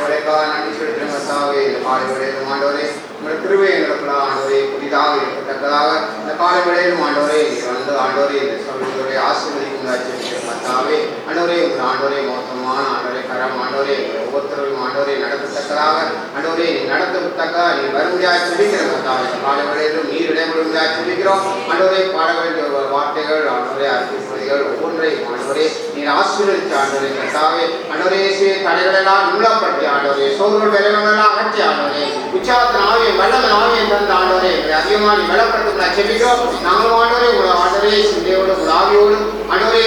வேலைக்காக நன்றி செலுத்துகிற கர்த்தாவே, இந்த காலை வேளையிலும் ஆண்டவரே உங்களுடைய கிருபை எங்களுக்குள்ள ஆண்டவரே புதிதாக இருக்கத்தக்கதாக இந்த காலை வேளையிலும் ஆண்டவரே வந்து ஆண்டவரே இந்த சமூகத்துடைய ஆசீர்வதிக்கும் கர்த்தாவே, ஆண்டவரே உங்கள் ஆண்டவரே மோசமான ஆண்டவரே கரம் ஆண்டவரே ஒவ்வொருத்தரையும் ஆண்டவரே நடத்தத்தக்கதாக ஆண்டவரே நீ நடத்தத்தக்க நீ வரும்படியாக சொல்லிக்கிற கர்த்தாவே, இந்த காலை வேளையிலும் நீர் இடைபெறும்படியாக சொல்லிக்கிறோம் ஆண்டவரே. பாட வேண்டிய வார்த்தைகள் ஆண்டவரே அறிவிப்புகள் ஒவ்வொன்றையும் ஆண்டவரே நீர் ஆசீர்வதித்த ஆண்டவரே கர்த்தாவே, ஆண்டவரே தடைகளெல்லாம் நுள்ளப்படுத்தி ஆண்டவரே சோதர்கள் வேலைகளெல்லாம் அகற்றி ஆண்டவரே உற்சாகத்தின் ஆவியம் வல்லமன் ஆவியம் தந்த ஆண்டவரே அதிகமாக நீ பலப்படுத்த செபிக்கிறோம். நாங்களும் ஆண்டவரே உங்களை ஆண்டவரே சிந்தையோடு உங்கள் ஆவியோடும் ஆண்டவரே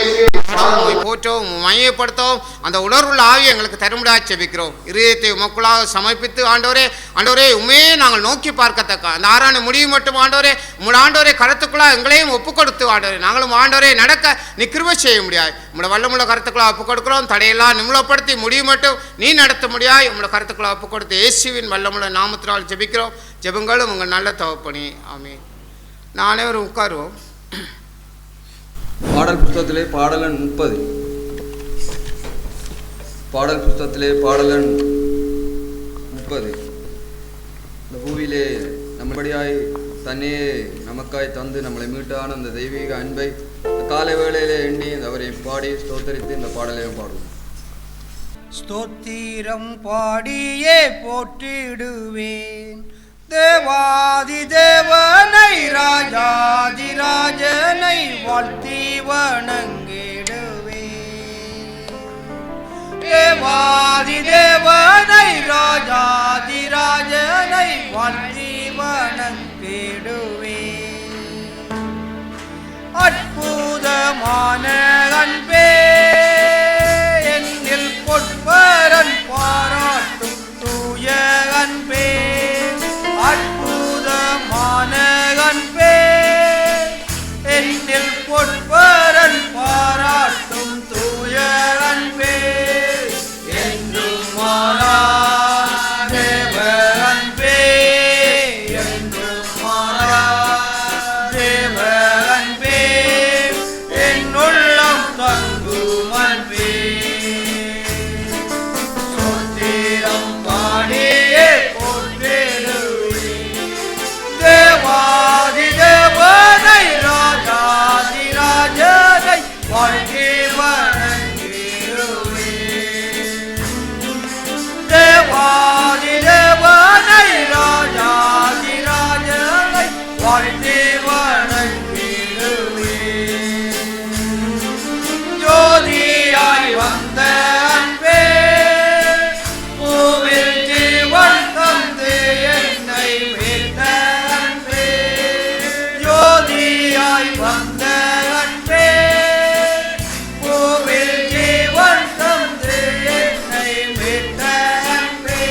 போற்றவும் மையப்படுத்தவும் அந்த உணர்வுள்ள ஆவியை எங்களுக்கு தரும்படியாக செபிக்கிறோம். இதயத்தை உமக்குள்ளாக சமர்ப்பித்து ஆண்டவரே ஆண்டவரே உண்மையே நாங்கள் நோக்கி பார்க்கத்தக்க அந்த ஆறாண்டு முடிவு மட்டும் ஆண்டவரே உங்களோட ஆண்டவரே கருத்துக்குள்ளாக எங்களையும் ஒப்புக் கொடுத்து ஆண்டவரே நாங்களும் ஆண்டவரே நடக்க நீ கிருபை செய்ய முடியாது. உங்களோட வல்லமுள்ள கருத்துக்குள்ளாக ஒப்புக் கொடுக்கிறோம். தடையெல்லாம் நிமிலப்படுத்தி முடிவு மட்டும் நீ நடத்த முடியாது. உங்களோட கருத்துக்குள்ளாக ஒப்புக் கொடுத்து இயேசுவின் வல்லமுள்ள நாமத்தினால் ஜெபிக்கிறோம். ஜெபங்களும் உங்கள் நல்ல தகப்பனே, ஆமென். நானே ஒரு உட்காருவோம். பாடல் புத்தகத்திலே பாடலன் 30. பாடல் புத்தகத்திலே பாடலன் 30. இந்த பூவிலே நம்மபடியாய் தன்னையே நமக்காய் தந்து நம்மளை மீட்டான அந்த தெய்வீக அன்பை காலை வேளையிலே எண்ணி அவரை பாடி ஸ்தோத்தரித்து இந்த பாடலையும் பாடுவோம். ஸ்தோத்திரம் பாடியே போற்றிடுவேன் தேவாதி தேவனை ராஜாதி ராஜனை வாழ்த்தி வணங்கிடுவேன். தேவாதி தேவனை ராஜாதி ராஜனை வாழ்த்தி வணங்கிடுவேன். அற்புதமான அன்பே என்னில் பொற்பரன் பாராட்டும் தூய அன்பே, அற்புதமான அன்பே என்னில் பொற்பரன் பாராட்டும் தூய அன்பே, என்றும் மாறா தேவ அன்பே, என்றும் மாறா தேவ அன்பே, என்னுள்ளம் தங்கும் அன்பே. ஸ்தோத்திரம் பாடியே தேவாதி தேவனை ராஜாதி ராஜனை வாழ்க்கை வணங்கிடுவேன். தேவாதி தேவனை ராஜாதி ராஜனை வாழ்க்கை வணங்கிடுவேன். ஜோதியாய் வந்த அன்பே பூவில் ஜீவன் தந்து என்னை மீட்ட அன்பே, ஜோதியாய் வந்த அன்பே பூவில் ஜீவன் தந்து என்னை மீட்ட அன்பே,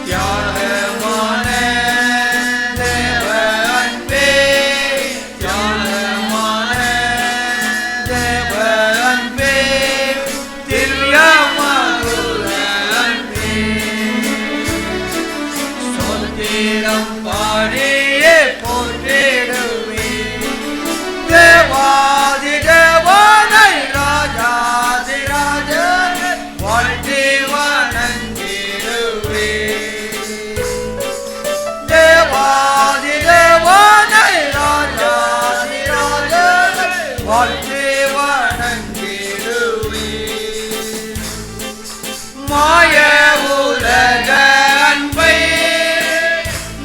தியாகமான தேவ அன்பே, தியாகமான தேவ அன்பே, திவ்ய மதுர அன்பே. ஸ்தோத்திரம் பாடியே போற்றிடுவேன் தேவாதி தேவனை ராஜாதி ராஜனை வாழ்த்தி வணங்கிடுவேன். தேவாதி தேவனை ராஜாதி ராஜனை வாழ்த்தி வணங்கிடுவேன். மாய உலக அன்பை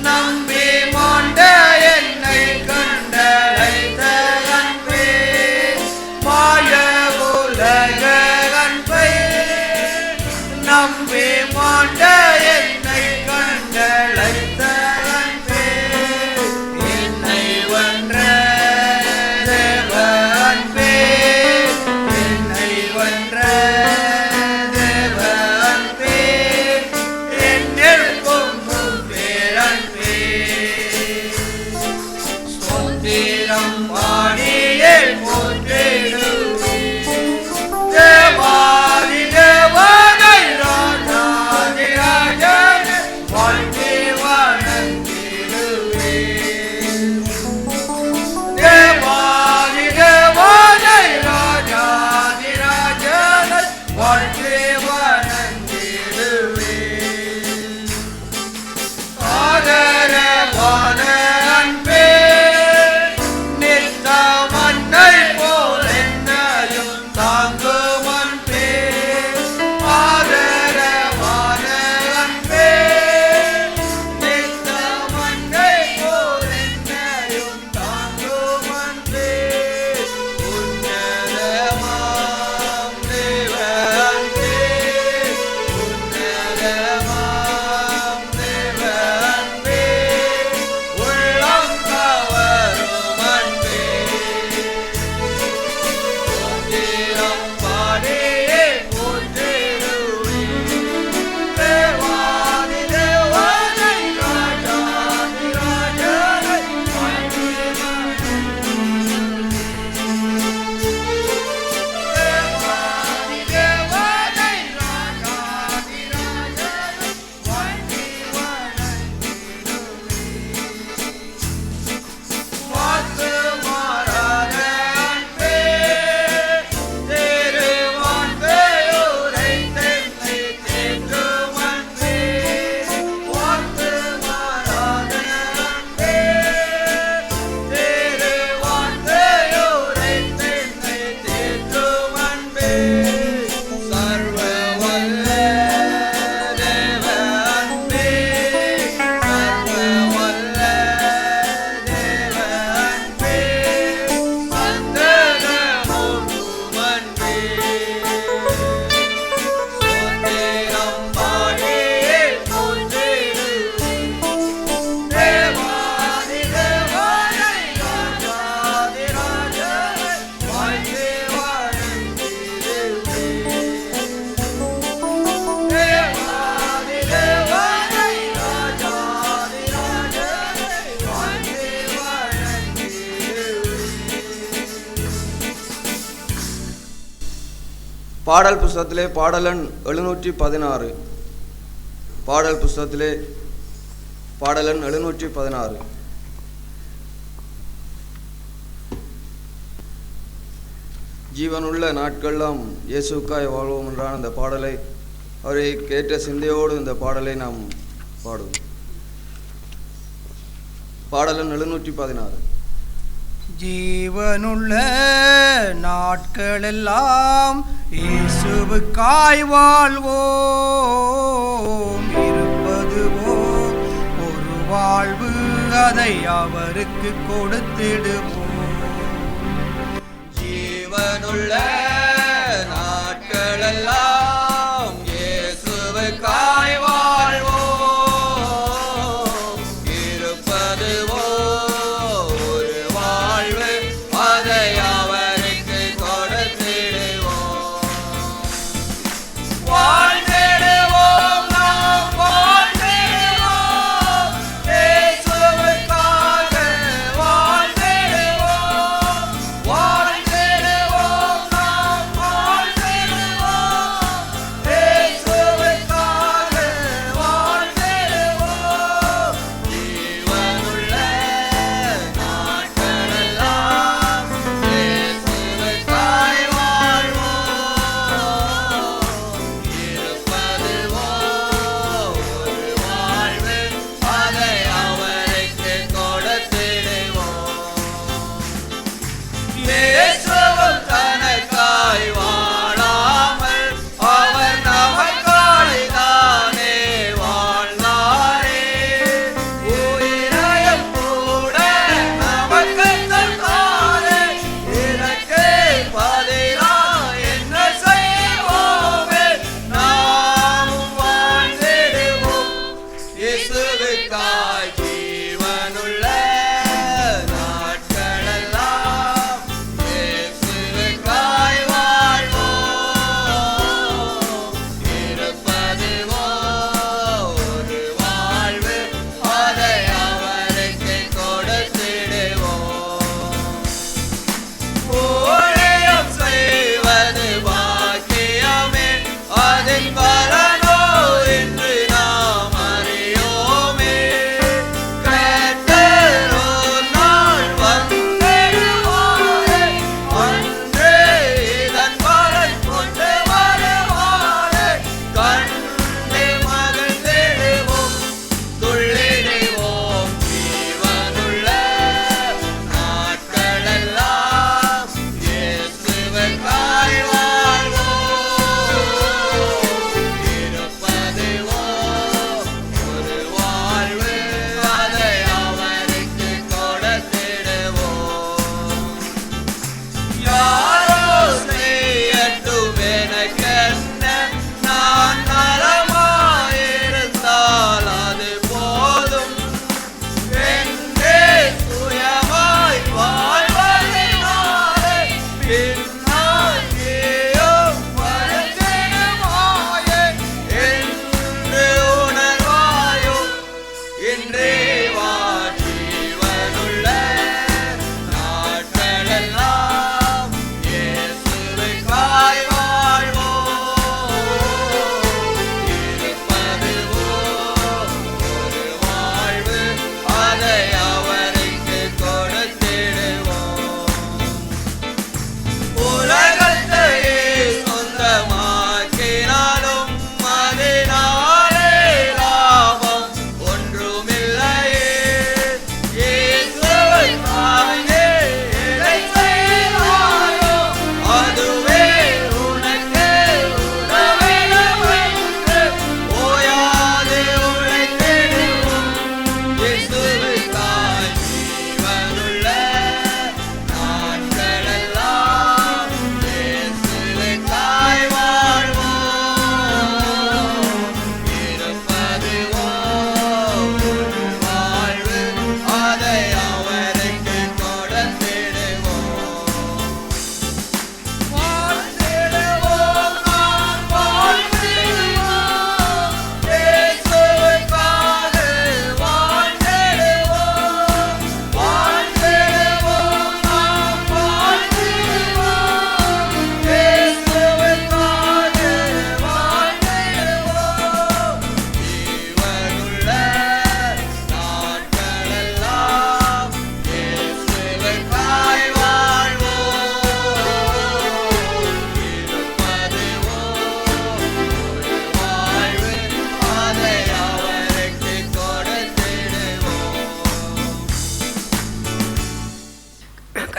நம்பி மாண்ட என்னை கண்டழைத்த அன்பே, மாய உலக அன்பை நம்பி மாண்ட என்னை கண்டழைத்த அன்பே, என்னை வென்ற தேவ அன்பே, என்னை வென்ற தேவ அன்பே, என்னில் பொங்கும் பேரன்பே. ஸ்தோத்திரம் பாடியே போற்றிடுவேன் தேவாதி தேவனை ராஜாதி பாடல் புஸ்தகத்திலே பாடலன் 716. பாடல் புஸ்தகத்திலே பாடலன் 716. ஜீவனுள்ள நாட்கள்லாம் இயேசுக்காய் வாழ்வோம் என்றான அந்த பாடலை அவரை கேட்ட சிந்தையோடு இந்த பாடலை நாம் பாடுவோம். பாடலன் 716. ஜீவனுள்ள நாட்களெல்லாம் இயேசுவுக்காய் வாழ்வோம். இருப்பதுவோ ஒரு வாழ்வு, அதை அவருக்கு கொடுத்திடுவோம். ஜீவனுள்ள நாட்களெல்லாம் இயேசுவுக்காய் வாழ்வோம். இருப்பதுவோ ஒரு வாழ்வு, அதை அவருக்கு கொடுத்திடுவோம். வாழ்ந்திடுவோம், நாம் வாழ்ந்திடுவோம். இயேசுவுக்காக வாழ்ந்திடுவோம். வாழ்ந்திடுவோம், நாம்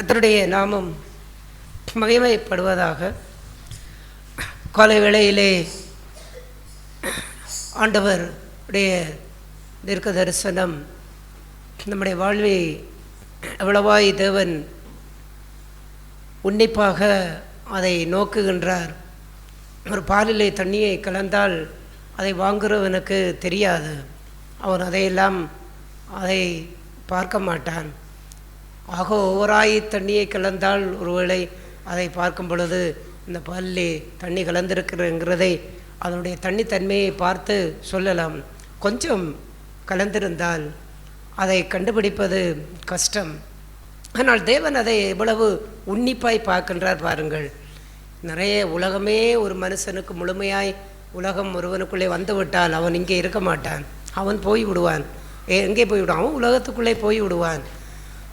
கர்த்தருடைய நாமம் மகிமைப்படுவதாக. காலை வேளையிலே ஆண்டவருடைய தீர்க்க தரிசனம் நம்முடைய வாழ்வை எவ்வளவாய் தேவன் உன்னிப்பாக அதை நோக்குகின்றார். ஒரு பாலிலே தண்ணியை கலந்தால் அதை வாங்குறவனுக்கு தெரியாது, அவன் அதை பார்க்க மாட்டான். ஆக ஒவ்வொரு தண்ணியை கலந்தால் ஒருவேளை அதை பார்க்கும் பொழுது இந்த பாலிலே தண்ணி கலந்திருக்கிறங்கிறதை அதனுடைய தண்ணித்தன்மையை பார்த்து சொல்லலாம். கொஞ்சம் கலந்திருந்தால் அதை கண்டுபிடிப்பது கஷ்டம். ஆனால் தேவன் அதை எவ்வளவு உன்னிப்பாய் பார்க்கின்றார் பாருங்கள். நிறைய உலகமே ஒரு மனுஷனுக்கு முழுமையாய் உலகம் ஒருவனுக்குள்ளே வந்துவிட்டால் அவன் இங்கே இருக்க மாட்டான், அவன் போய் விடுவான். எங்கே போய்விடுவான்? அவன் உலகத்துக்குள்ளே போய் விடுவான்.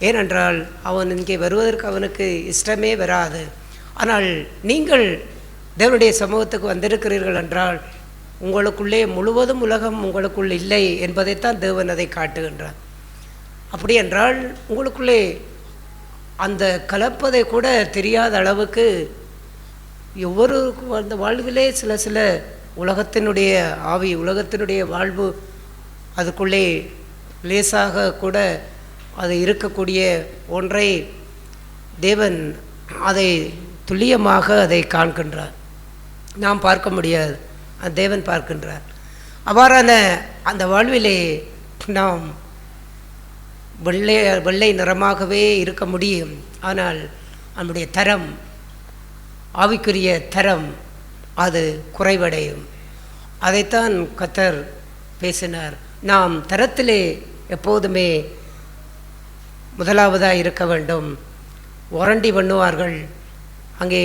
ஏனென்றால் அவன் இங்கே வருவதற்கு அவனுக்கு இஷ்டமே வராது. ஆனால் நீங்கள் தேவனுடைய சமூகத்துக்கு வந்திருக்கிறீர்கள் என்றால் உங்களுக்குள்ளே முழுவதும் உலகம் உங்களுக்குள் இல்லை என்பதைத்தான் தேவன் அதை காட்டுகின்றார். அப்படி என்றால் உங்களுக்குள்ளே அந்த கலப்பதை கூட தெரியாத அளவுக்கு ஒவ்வொரு அந்த வாழ்விலே சில உலகத்தினுடைய ஆவி, உலகத்தினுடைய வாழ்வு அதுக்குள்ளே லேசாக கூட அது இருக்கக்கூடிய ஒன்றை தேவன் அதை துல்லியமாக அதை காண்கின்றார். நாம் பார்க்க முடியாது, தேவன் பார்க்கின்றார். அவ்வாறான அந்த வாழ்விலே நாம் வெள்ளை நிறமாகவே இருக்க முடியும். ஆனால் நம்முடைய தரம், ஆவிக்குரிய தரம் அது குறைவடையும். அதைத்தான் கர்த்தர் பேசினார். நாம் தரத்திலே எப்போதுமே முதலாவதாக இருக்க வேண்டும். ஒரண்டி பண்ணுவார்கள், அங்கே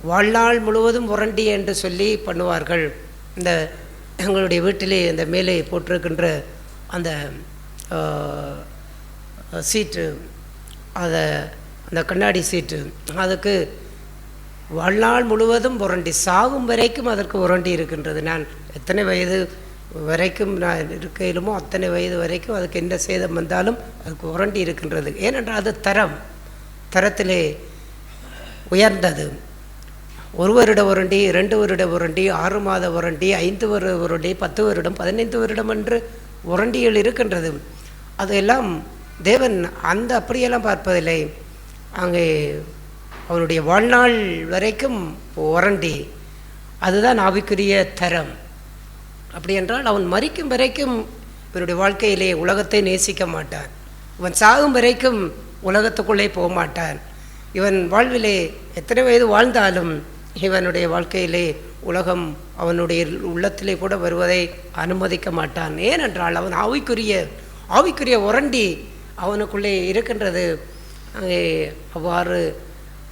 வாழ்நாள் முழுவதும் ஒரண்டி என்று சொல்லி பண்ணுவார்கள். இந்த எங்களுடைய வீட்டிலே இந்த மேலே போட்டிருக்கின்ற அந்த சீட்டு, அந்த கண்ணாடி சீட்டு, அதுக்கு வாழ்நாள் முழுவதும் உரண்டி, சாகும் வரைக்கும் அதற்கு உரண்டி இருக்கின்றது. நான் எத்தனை வயது வரைக்கும் நான் இருக்கையிலுமோ அத்தனை வயது வரைக்கும் அதுக்கு என்ன சேதம் வந்தாலும் அதுக்கு உரண்டி இருக்கின்றது. ஏனென்றால் அது தரத்திலே உயர்ந்தது. 1 வருட உரண்டி, 2 வருட உரண்டி, 6 மாத உரண்டி, 5 வருட உரண்டி, 10 வருடம், 15 வருடம் என்று உரண்டிகள் இருக்கின்றது. அதெல்லாம் தேவன் அப்படியெல்லாம் பார்ப்பதில்லை. அங்கே அவனுடைய வாழ்நாள் வரைக்கும் உரண்டி, அதுதான் ஆவிக்குரிய தரம். அப்படி என்றால் அவன் மரிக்கும் வரைக்கும் இவனுடைய வாழ்க்கையிலே உலகத்தை நேசிக்க மாட்டான். இவன் சாகும் வரைக்கும் உலகத்துக்குள்ளே போக மாட்டான். இவன் வாழ்விலே எத்தனை வயது வாழ்ந்தாலும் இவனுடைய வாழ்க்கையிலே உலகம் அவனுடைய உள்ளத்திலே கூட வருவதை அனுமதிக்க மாட்டான். ஏனென்றால் அவன் ஆவிக்குரிய உரண்டி அவனுக்குள்ளே இருக்கின்றது. அங்கே அவ்வாறு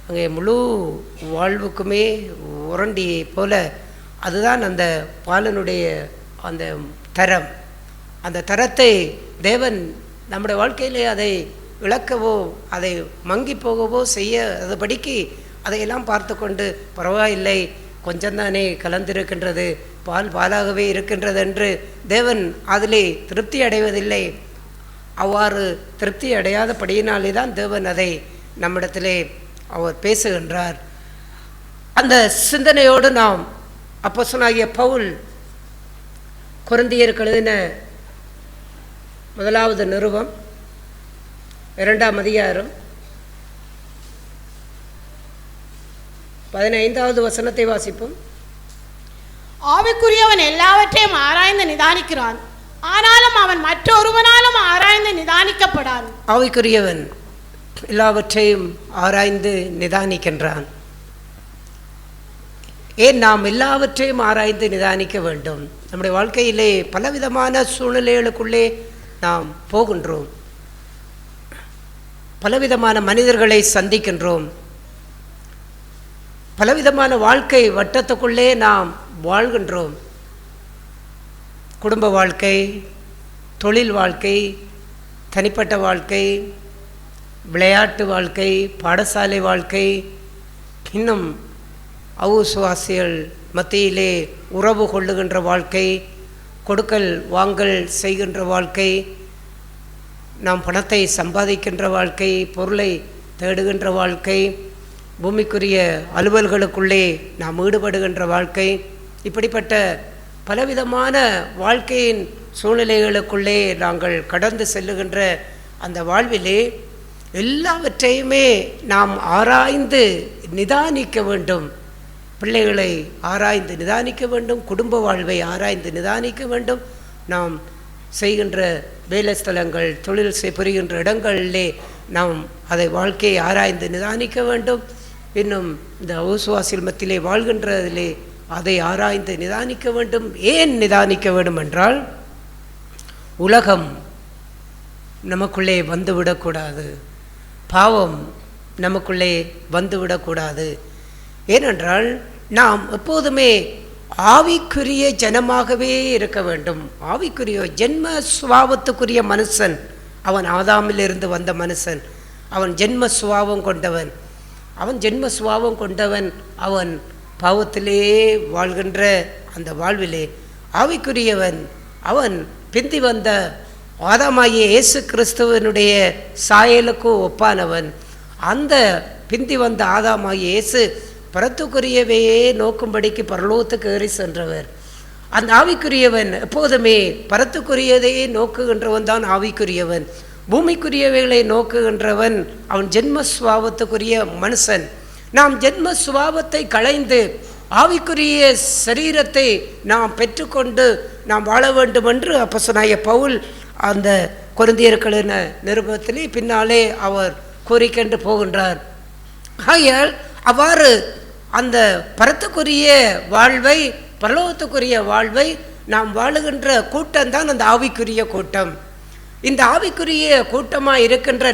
அங்கே முழு வாழ்வுக்குமே உரண்டி போல அதுதான் அந்த பாலனுடைய அந்த தரம். அந்த தரத்தை தேவன் நம்முடைய வாழ்க்கையிலே அதை இழக்கவோ அதை மங்கி போகவோ செய்ய அதுபடிக்கு அதையெல்லாம் பார்த்து கொண்டு பரவாயில்லை, கொஞ்சம்தானே கலந்திருக்கின்றது, பாலாகவே இருக்கின்றது என்று தேவன் அதிலே திருப்தி அடைவதில்லை. அவ்வாறு திருப்தி அடையாதபடியினாலே தான் தேவன் அதை நம்மிடத்திலே அவர் பேசுகின்றார். அந்த சிந்தனையோடு நாம் அப்போஸ்தலனாகிய பவுல் கொரிந்தியருக்கு எழுதின 1வது நிருபம் 2ஆம் அதிகாரம் 15வது வசனத்தை வாசிப்போம். ஆவிக்குரியவன் எல்லாவற்றையும் ஆராய்ந்து நிதானிக்கிறான், ஆனாலும் அவன் மற்றொருவனாலும் ஆராய்ந்து நிதானிக்கப்படான். ஆவிக்குரியவன் எல்லாவற்றையும் ஆராய்ந்து நிதானிக்கின்றான். ஏன் நாம் எல்லாவற்றையும் ஆராய்ந்து நிதானிக்க வேண்டும்? நம்முடைய வாழ்க்கையிலே பலவிதமான சூழ்நிலைகளுக்குள்ளே நாம் போகின்றோம், பலவிதமான மனிதர்களை சந்திக்கின்றோம், பலவிதமான வாழ்க்கை வட்டத்துக்குள்ளே நாம் வாழ்கின்றோம். குடும்ப வாழ்க்கை, தொழில் வாழ்க்கை, தனிப்பட்ட வாழ்க்கை, விளையாட்டு வாழ்க்கை, பாடசாலை வாழ்க்கை, இன்னும் அவுசுவாசிகள் மத்தியிலே உறவு கொள்ளுகின்ற வாழ்க்கை, கொடுக்கல் வாங்கல் செய்கின்ற வாழ்க்கை, நாம் பணத்தை சம்பாதிக்கின்ற வாழ்க்கை, பொருளை தேடுகின்ற வாழ்க்கை, பூமிக்குரிய அலுவல்களுக்குள்ளே நாம் ஈடுபடுகின்ற வாழ்க்கை, இப்படிப்பட்ட பலவிதமான வாழ்க்கையின் சூழ்நிலைகளுக்குள்ளே நாங்கள் கடந்து செல்லுகின்ற அந்த வாழ்விலே எல்லாவற்றையுமே நாம் ஆராய்ந்து நிதானிக்க வேண்டும். பிள்ளைகளை ஆராய்ந்து நிதானிக்க வேண்டும், குடும்ப வாழ்வை ஆராய்ந்து நிதானிக்க வேண்டும். நாம் செய்கின்ற வேலை ஸ்தலங்கள், தொழில் புரிகின்ற இடங்களிலே நாம் அதை வாழ்க்கையை ஆராய்ந்து நிதானிக்க வேண்டும். இன்னும் இந்த அவிசுவாசிகள் மத்தியிலே வாழ்கின்றதிலே அதை ஆராய்ந்து நிதானிக்க வேண்டும். ஏன் நிதானிக்க வேண்டும் என்றால், உலகம் நமக்குள்ளே வந்துவிடக்கூடாது, பாவம் நமக்குள்ளே வந்துவிடக்கூடாது. ஏனென்றால் நாம் எப்போதுமே ஆவிக்குரிய ஜனமாகவே இருக்க வேண்டும். ஆவிக்குரிய ஜென்ம சுபாவத்துக்குரிய மனுஷன் அவன் ஆதாமிலிருந்து வந்த மனுஷன். அவன் ஜென்ம சுபாவம் கொண்டவன். அவன் பாவத்திலே வாழ்கின்ற அந்த வாழ்விலே ஆவிக்குரியவன். அவன் பிந்தி வந்த ஆதாமாகிய இயேசு கிறிஸ்துவனுடைய சாயலுக்கு ஒப்பானவன். அந்த பிந்தி வந்த ஆதாமாகிய இயேசு பரத்துக்குரியவையே நோக்கும்படிக்கு பரலோகத்துக்கு ஏறி சென்றவர். அந்த ஆவிக்குரியவன் எப்போதுமே பரத்துக்குரியதையே நோக்குகின்றவன் தான் ஆவிக்குரியவன். பூமிக்குரியவைகளை நோக்குகின்றவன் அவன் ஜென்ம சுபாவத்துக்குரிய மனுஷன். நாம் ஜென்ம சுபாவத்தை களைந்து ஆவிக்குரிய சரீரத்தை நாம் பெற்றுக்கொண்டு நாம் வாழ வேண்டும் என்று அப்போஸ்தலனாகிய பவுல் அந்த கொரிந்தியர்களின் நிருபத்திலே பின்னாலே அவர் கூறிக்கொண்டு போகின்றார். ஆகையால் அவ்வாறு அந்த பரத்துக்குரிய வாழ்வை, பரலோகத்துக்குரிய வாழ்வை நாம் வாழுகின்ற கூட்டம்தான் அந்த ஆவிக்குரிய கூட்டம். இந்த ஆவிக்குரிய கூட்டமாக இருக்கின்ற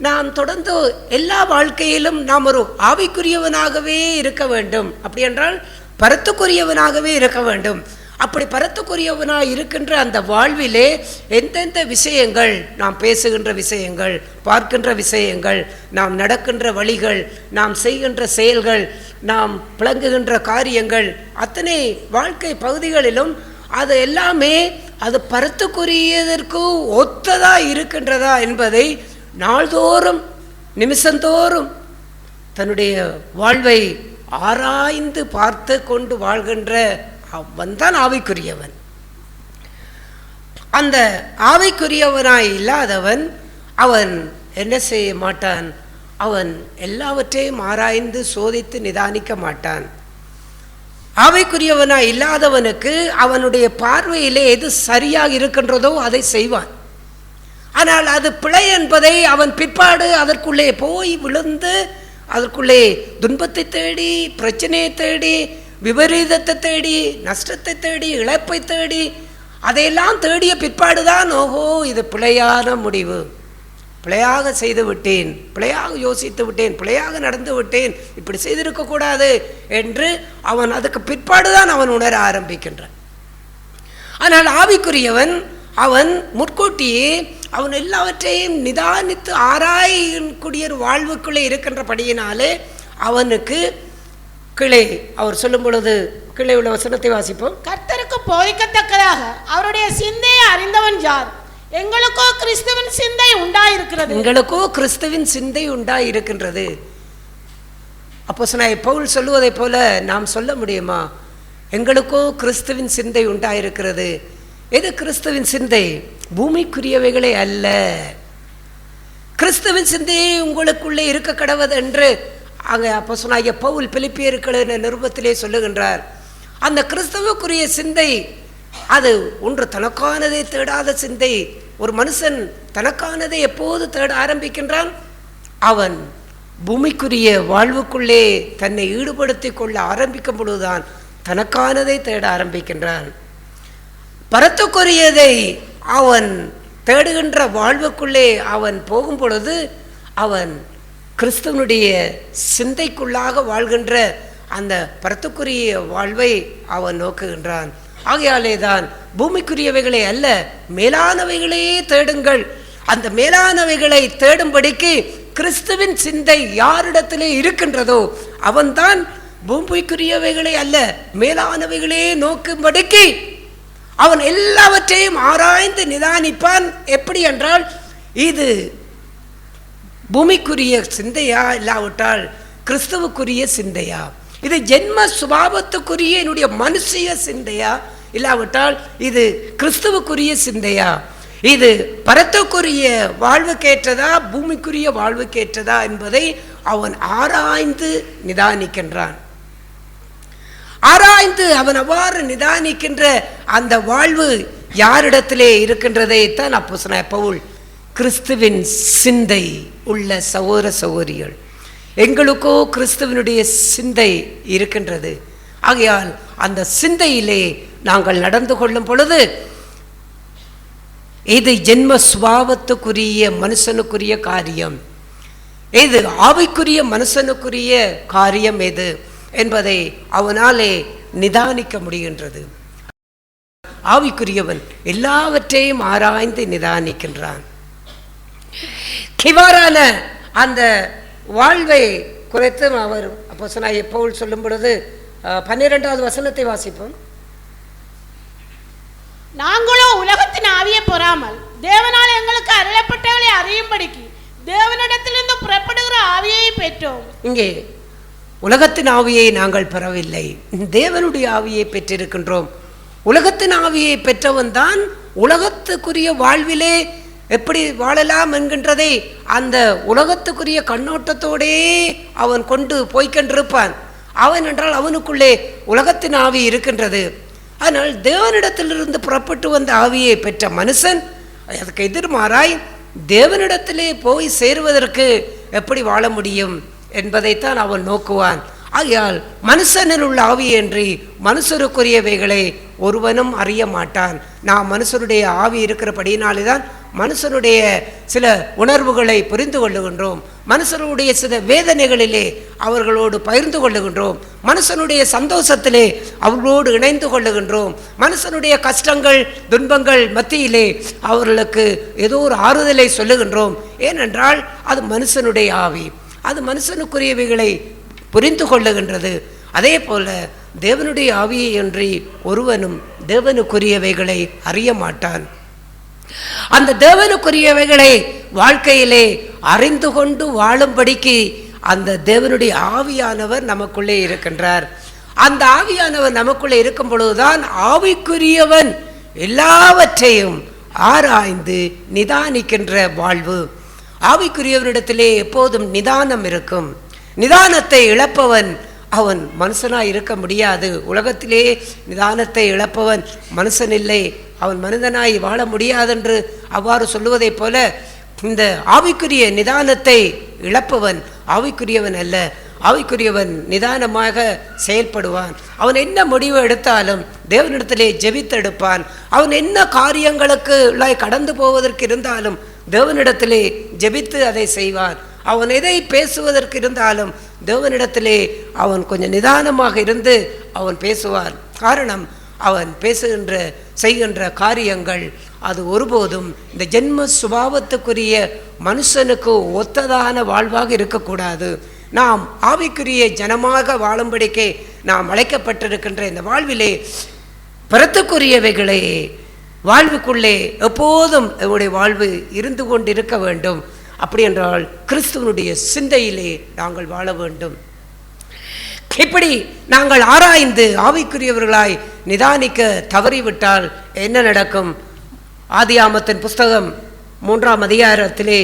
நாம் தொடர்ந்து எல்லா வாழ்க்கையிலும் நாம் ஒரு ஆவிக்குரியவனாகவே இருக்க வேண்டும். அப்படி என்றால் பரத்துக்குரியவனாகவே இருக்க வேண்டும். அப்படி பரத்துக்குரியவனாக இருக்கின்ற அந்த வாழ்விலே எந்தெந்த விஷயங்கள், நாம் பேசுகின்ற விஷயங்கள், பார்க்கின்ற விஷயங்கள், நாம் நடக்கின்ற வழிகள், நாம் செய்கின்ற செயல்கள், நாம் விளங்குகின்ற காரியங்கள், அத்தனை வாழ்க்கை பகுதிகளிலும் அது எல்லாமே அது பரத்துக்குரியதற்கு ஒத்ததாக இருக்கின்றதா என்பதை நாள்தோறும் நிமிஷந்தோறும் தன்னுடைய வாழ்வை ஆராய்ந்து பார்த்து கொண்டு வாழ்கின்ற அவன் தான் ஆவிக்குரியவன். அந்த ஆவிக்குரியவனாய் இல்லாதவன் அவன் என்ன செய்ய மாட்டான்? அவன் எல்லாவற்றையும் ஆராய்ந்து சோதித்து நிதானிக்க மாட்டான். ஆவிக்குரியவனாய் இல்லாதவனுக்கு அவனுடைய பார்வையிலே எது சரியாக இருக்கின்றதோ அதை செய்வான். ஆனால் அது பிழை என்பதை அவன் பிற்பாடு அதற்குள்ளே போய் விழுந்து அதற்குள்ளே துன்பத்தை தேடி, பிரச்சனையை தேடி, விபரீதத்தை தேடி, நஷ்டத்தை தேடி, இழப்பை தேடி, அதையெல்லாம் தேடிய பிற்பாடுதான் ஓஹோ இது பிழையான முடிவு, பிழையாக செய்து விட்டேன், பிழையாக யோசித்து விட்டேன், பிழையாக நடந்து விட்டேன், இப்படி செய்திருக்கக்கூடாது என்று அவன் அதுக்கு பிற்பாடுதான் அவன் உணர ஆரம்பிக்கின்றான். ஆனால் ஆவிக்குரியவன் அவன் முற்கூட்டியே அவன் எல்லாவற்றையும் நிதானித்து ஆராயக்கூடிய ஒரு வாழ்வுக்குள்ளே இருக்கின்றபடியினாலே அவனுக்கு கீழே அவர் சொல்லும் பொழுது கீழே உள்ள வசனத்தை வாசிப்போம். கர்த்தருக்கு போதிக்கத்தக்கதாக அவருடைய சிந்தையை அறிந்தவன் யார்? எங்களுக்கோ கிறிஸ்துவின் சிந்தை உண்டாயிருக்கிறது. எங்களுக்கோ கிறிஸ்துவின் சிந்தை உண்டாயிருக்கின்றது. அப்போஸ்தலனாகிய பவுல் சொல்லுவதை போல நாம் சொல்ல முடியுமா? எங்களுக்கோ கிறிஸ்துவின் சிந்தை உண்டாயிருக்கிறது. எது கிறிஸ்துவின் சிந்தை? பூமிக்குரியவைகளே அல்ல. கிறிஸ்துவின் சிந்தையே உங்களுக்குள்ளே இருக்க கடவது என்று அங்கே அப்போஸ்தலனாகிய பவுல் பிலிப்பியர்களின் நிருபத்திலே சொல்லுகின்றார். அந்த கிறிஸ்துவுக்குரிய சிந்தை அது ஒன்று தனக்கானதை தேடாத சிந்தை. ஒரு மனுஷன் தனக்கானதை எப்போது தேட ஆரம்பிக்கின்றான்? அவன் பூமிக்குரிய வாழ்வுக்குள்ளே தன்னை ஈடுபடுத்தி கொள்ள ஆரம்பிக்கும் பொழுதுதான் தனக்கானதை தேட ஆரம்பிக்கின்றான். பரத்துக்குரியதை அவன் தேடுகின்ற வாழ்வுக்குள்ளே அவன் போகும் பொழுது அவன் கிறிஸ்துவனுடைய சிந்தைக்குள்ளாக வாழ்கின்ற அந்த பரத்துக்குரிய வாழ்வை அவன் நோக்குகின்றான். ஆகையாலே தான் பூமிக்குரியவைகளை அல்ல மேலானவைகளையே தேடுங்கள். அந்த மேலானவைகளை தேடும்படிக்கு கிறிஸ்துவின் சிந்தை யாரிடத்திலே இருக்கின்றதோ அவன்தான் பூமிக்குரியவைகளை அல்ல மேலானவைகளே நோக்கும்படிக்கு அவன் எல்லாவற்றையும் ஆராய்ந்து நிதானிப்பான். எப்படி என்றால் இது பூமிக்குரிய சிந்தையா, இல்லாவிட்டால் கிறிஸ்துவுக்குரிய சிந்தையா? இது ஜென்ம சுபாவத்துக்குரிய என்னுடைய மனுஷிய சிந்தையா, இல்லாவிட்டால் இது கிறிஸ்துவுக்குரிய சிந்தையா? இது பரத்துக்குரிய வாழ்வுக்கேற்றதா, பூமிக்குரிய வாழ்வுக்கேற்றதா என்பதை அவன் ஆராய்ந்து நிதானிக்கின்றான். ஆராய்ந்து அவன் அவ்வாறு நிதானிக்கின்ற அந்த வாழ்வு யாரிடத்திலே இருக்கின்றதைத்தான் அப்போஸ்தலனாகிய பவுல், கிறிஸ்துவின் சிந்தை உள்ள சகோதர சகோதரிகள், எங்களுக்கோ கிறிஸ்துவனுடைய சிந்தை இருக்கின்றது. ஆகையால் அந்த சிந்தையிலே நாங்கள் நடந்து கொள்ளும் பொழுது இது ஜென்ம சுபாவத்துக்குரிய மனுஷனுக்குரிய காரியம், இது ஆவிக்குரிய மனுஷனுக்குரிய காரியம் எது என்பதை அவனாலே நிதானிக்க முடிகின்றது. ஆவிக்குரியவன் எல்லாவற்றையும் ஆராய்ந்து நிதானிக்கின்றான். இவ்வாறான அந்த வாழ்வை குறித்து அவர் அப்போஸ்தலனாகிய பவுல் சொல்லும் பொழுது 12வது வசனத்தை வாசிப்போம். நாங்களோ உலகத்தின் ஆவியை பெறாமல் தேவனால் எங்களுக்கு அருளப்பட்டவளை அறியும்படிக்கு தேவனிடத்திலிருந்து புறப்படுகிற ஆவியை பெற்றோம். இங்கே உலகத்தின் ஆவியை நாங்கள் பெறவில்லை, தேவனுடைய ஆவியை பெற்றிருக்கின்றோம். உலகத்தின் ஆவியை பெற்றவன் தான் உலகத்துக்குரிய வாழ்விலே எப்படி வாழலாம் என்கின்றதை அந்த உலகத்துக்குரிய கண்ணோட்டத்தோடே அவன் கொண்டு போய்கொண்டிருப்பான். அவன் என்றால் அவனுக்குள்ளே உலகத்தின் ஆவி இருக்கின்றது. ஆனால் தேவனிடத்திலிருந்து புறப்பட்டு வந்த ஆவியை பெற்ற மனுஷன் அதுக்கு எதிர்மாறாய் தேவனிடத்திலே போய் சேருவதற்கு எப்படி வாழ முடியும் என்பதைத்தான் அவன் நோக்குவான். ஆகையால் மனுஷனில் உள்ள ஆவியின்றி மனுஷருக்குரியவைகளை ஒருவனும் அறிய மாட்டான். நாம் மனுஷருடைய ஆவி இருக்கிறபடியினாலே தான் மனுஷனுடைய சில உணர்வுகளை புரிந்து கொள்ளுகின்றோம், மனுஷனுடைய சில வேதனைகளிலே அவர்களோடு பகிர்ந்து கொள்ளுகின்றோம், மனுஷனுடைய சந்தோஷத்திலே அவர்களோடு இணைந்து கொள்ளுகின்றோம், மனுஷனுடைய கஷ்டங்கள் துன்பங்கள் மத்தியிலே அவர்களுக்கு ஏதோ ஒரு ஆறுதலை சொல்லுகின்றோம். ஏனென்றால் அது மனுஷனுடைய ஆவி, அது மனுஷனுக்குரியவைகளை புரிந்து கொள்ளுகின்றது. அதே போல தேவனுடைய ஆவியை அன்றி ஒருவனும் தேவனுக்குரியவைகளை அறிய மாட்டான். அந்த தேவனுக்குரியவைகளை வாழ்க்கையிலே அறிந்து கொண்டு வாழும்படிக்கு அந்த தேவனுடைய ஆவியானவர் நமக்குள்ளே இருக்கின்றார். அந்த ஆவியானவர் நமக்குள்ளே இருக்கும் பொழுதுதான் ஆவிக்குரியவன் எல்லாவற்றையும் ஆராய்ந்து நிதானிக்கின்ற வாழ்வு. ஆவிக்குரியவனிடத்திலே எப்போதும் நிதானம் இருக்கும். நிதானத்தை இழப்பவன் அவன் மனுஷனாய் இருக்க முடியாது. உலகத்திலே நிதானத்தை இழப்பவன் மனுஷன் இல்லை, அவன் மனிதனாய் வாழ முடியாதென்று அவ்வாறு சொல்லுவதைப் போல இந்த ஆவிக்குரிய நிதானத்தை இழப்பவன் ஆவிக்குரியவன் அல்ல. ஆவிக்குரியவன் நிதானமாக செயல்படுவான். அவன் என்ன முடிவு எடுத்தாலும் தேவனிடத்திலே ஜெபித்தெடுப்பான். அவன் என்ன காரியங்களுக்கு கடந்து போவதற்கு இருந்தாலும் தேவனிடத்திலே ஜெபித்து அதை செய்வான். அவன் எதை பேசுவதற்கு இருந்தாலும் தேவனிடத்திலே அவன் கொஞ்சம் நிதானமாக இருந்து அவன் பேசுவான். காரணம், அவன் பேசுகின்ற செய்கின்ற காரியங்கள் அது ஒருபோதும் இந்த ஜென்ம சுபாவத்துக்குரிய மனுஷனுக்கு ஒத்ததான வாழ்வாக இருக்கக்கூடாது. நாம் ஆவிக்குரிய ஜனமாக வாழும்படிக்கே நாம் அழைக்கப்பட்டிருக்கின்ற இந்த வாழ்விலே பரத்துக்குரியவைகளே வாழ்வுக்குள்ளே எப்போதும் நம்முடைய வாழ்வு இருந்து கொண்டிருக்க வேண்டும். அப்படி என்றால் கிறிஸ்துவனுடைய சிந்தையிலே நாங்கள் வாழ வேண்டும். இப்படி நாங்கள் ஆராய்ந்து ஆவிக்குரியவர்களாய் நிதானிக்க தவறிவிட்டால் என்ன நடக்கும்? ஆதியாமத்தின் புஸ்தகம் 3ஆம் அதிகாரத்திலே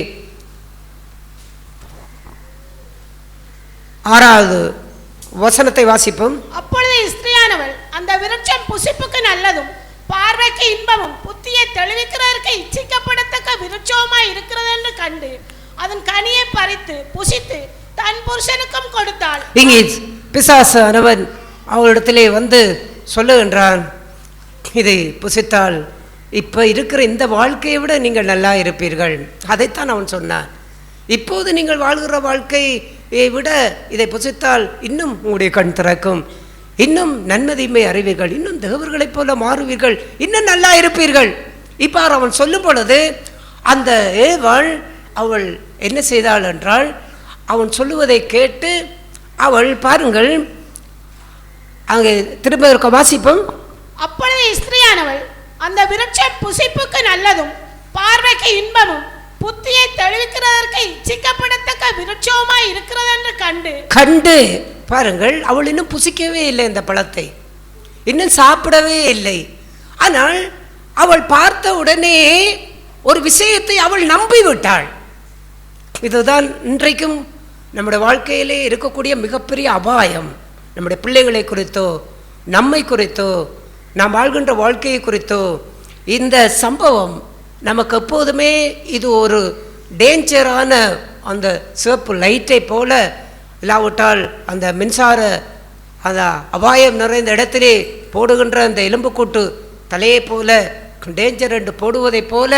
6வது வசனத்தை வாசிப்போம். அப்பொழுது ஸ்திரீயானவள் அந்த விருட்சம் புசிப்புக்கு நல்லதும் பார்வைக்கு இன்பமும் புத்தியை தெளிவிக்கிறதற்கு இச்சிக்கப்படத்தக்க விருட்சமாய் இருக்கிறது என்று கண்டு அதன் கனியை பறித்து புசித்து தன் புருஷனுக்கும் கொடுத்தாள். இங்கே பிசாசு அவன் அவளிடத்திலே வந்து சொல்லுகின்றான், இதை புசித்தால் இப்போ இருக்கிற இந்த வாழ்க்கையை விட நீங்கள் நல்லா இருப்பீர்கள். அதைத்தான் அவன் சொன்னான். இப்போது நீங்கள் வாழ்கிற வாழ்க்கையை விட இதை புசித்தால் இன்னும் உங்களுடைய கண் திறக்கும், இன்னும் நன்மதிமை அறிவீர்கள், இன்னும் தேவர்களைப் போல மாறுவீர்கள், இன்னும் நல்லா இருப்பீர்கள். இப்போ அவன் சொல்லும் பொழுது அந்த ஏவாள் அவள் என்ன செய்தாள் என்றால், அவன் சொல்லுவதை கேட்டு அவள் பாருங்கள், அங்கே திரும்ப இருக்க வாசிப்போம். அப்பொழுது ஸ்திரீயானவள் அந்த விருட்சம் புசிப்புக்கு நல்லதும் பார்வைக்கு இன்பமும் புத்தியை தெளிவிக்கிறதற்கு இச்சிக்கப்படத்தக்க விருட்சமாய் இருக்கிறது என்று கண்டு பாருங்கள், அவள் இன்னும் புசிக்கவே இல்லை, இந்த பழத்தை இன்னும் சாப்பிடவே இல்லை. ஆனால் அவள் பார்த்த உடனே ஒரு விஷயத்தை அவள் நம்பிவிட்டாள். இதுதான் இன்றைக்கும் நம்முடைய வாழ்க்கையிலே இருக்கக்கூடிய மிகப்பெரிய அபாயம். நம்முடைய பிள்ளைகளை குறித்தோ, நம்மை குறித்தோ, நாம் வாழ்கின்ற வாழ்க்கையை குறித்தோ இந்த சம்பவம் நமக்கு எப்போதுமே இது ஒரு டேஞ்சரான அந்த சிவப்பு லைட்டை போல, இல்லாவிட்டால் அந்த மின்சார அந்த அபாயம் நிறைந்த இடத்திலே போடுகின்ற அந்த எலும்புக்கூட்டு தலையை போல டேஞ்சர் என்று போடுவதைப் போல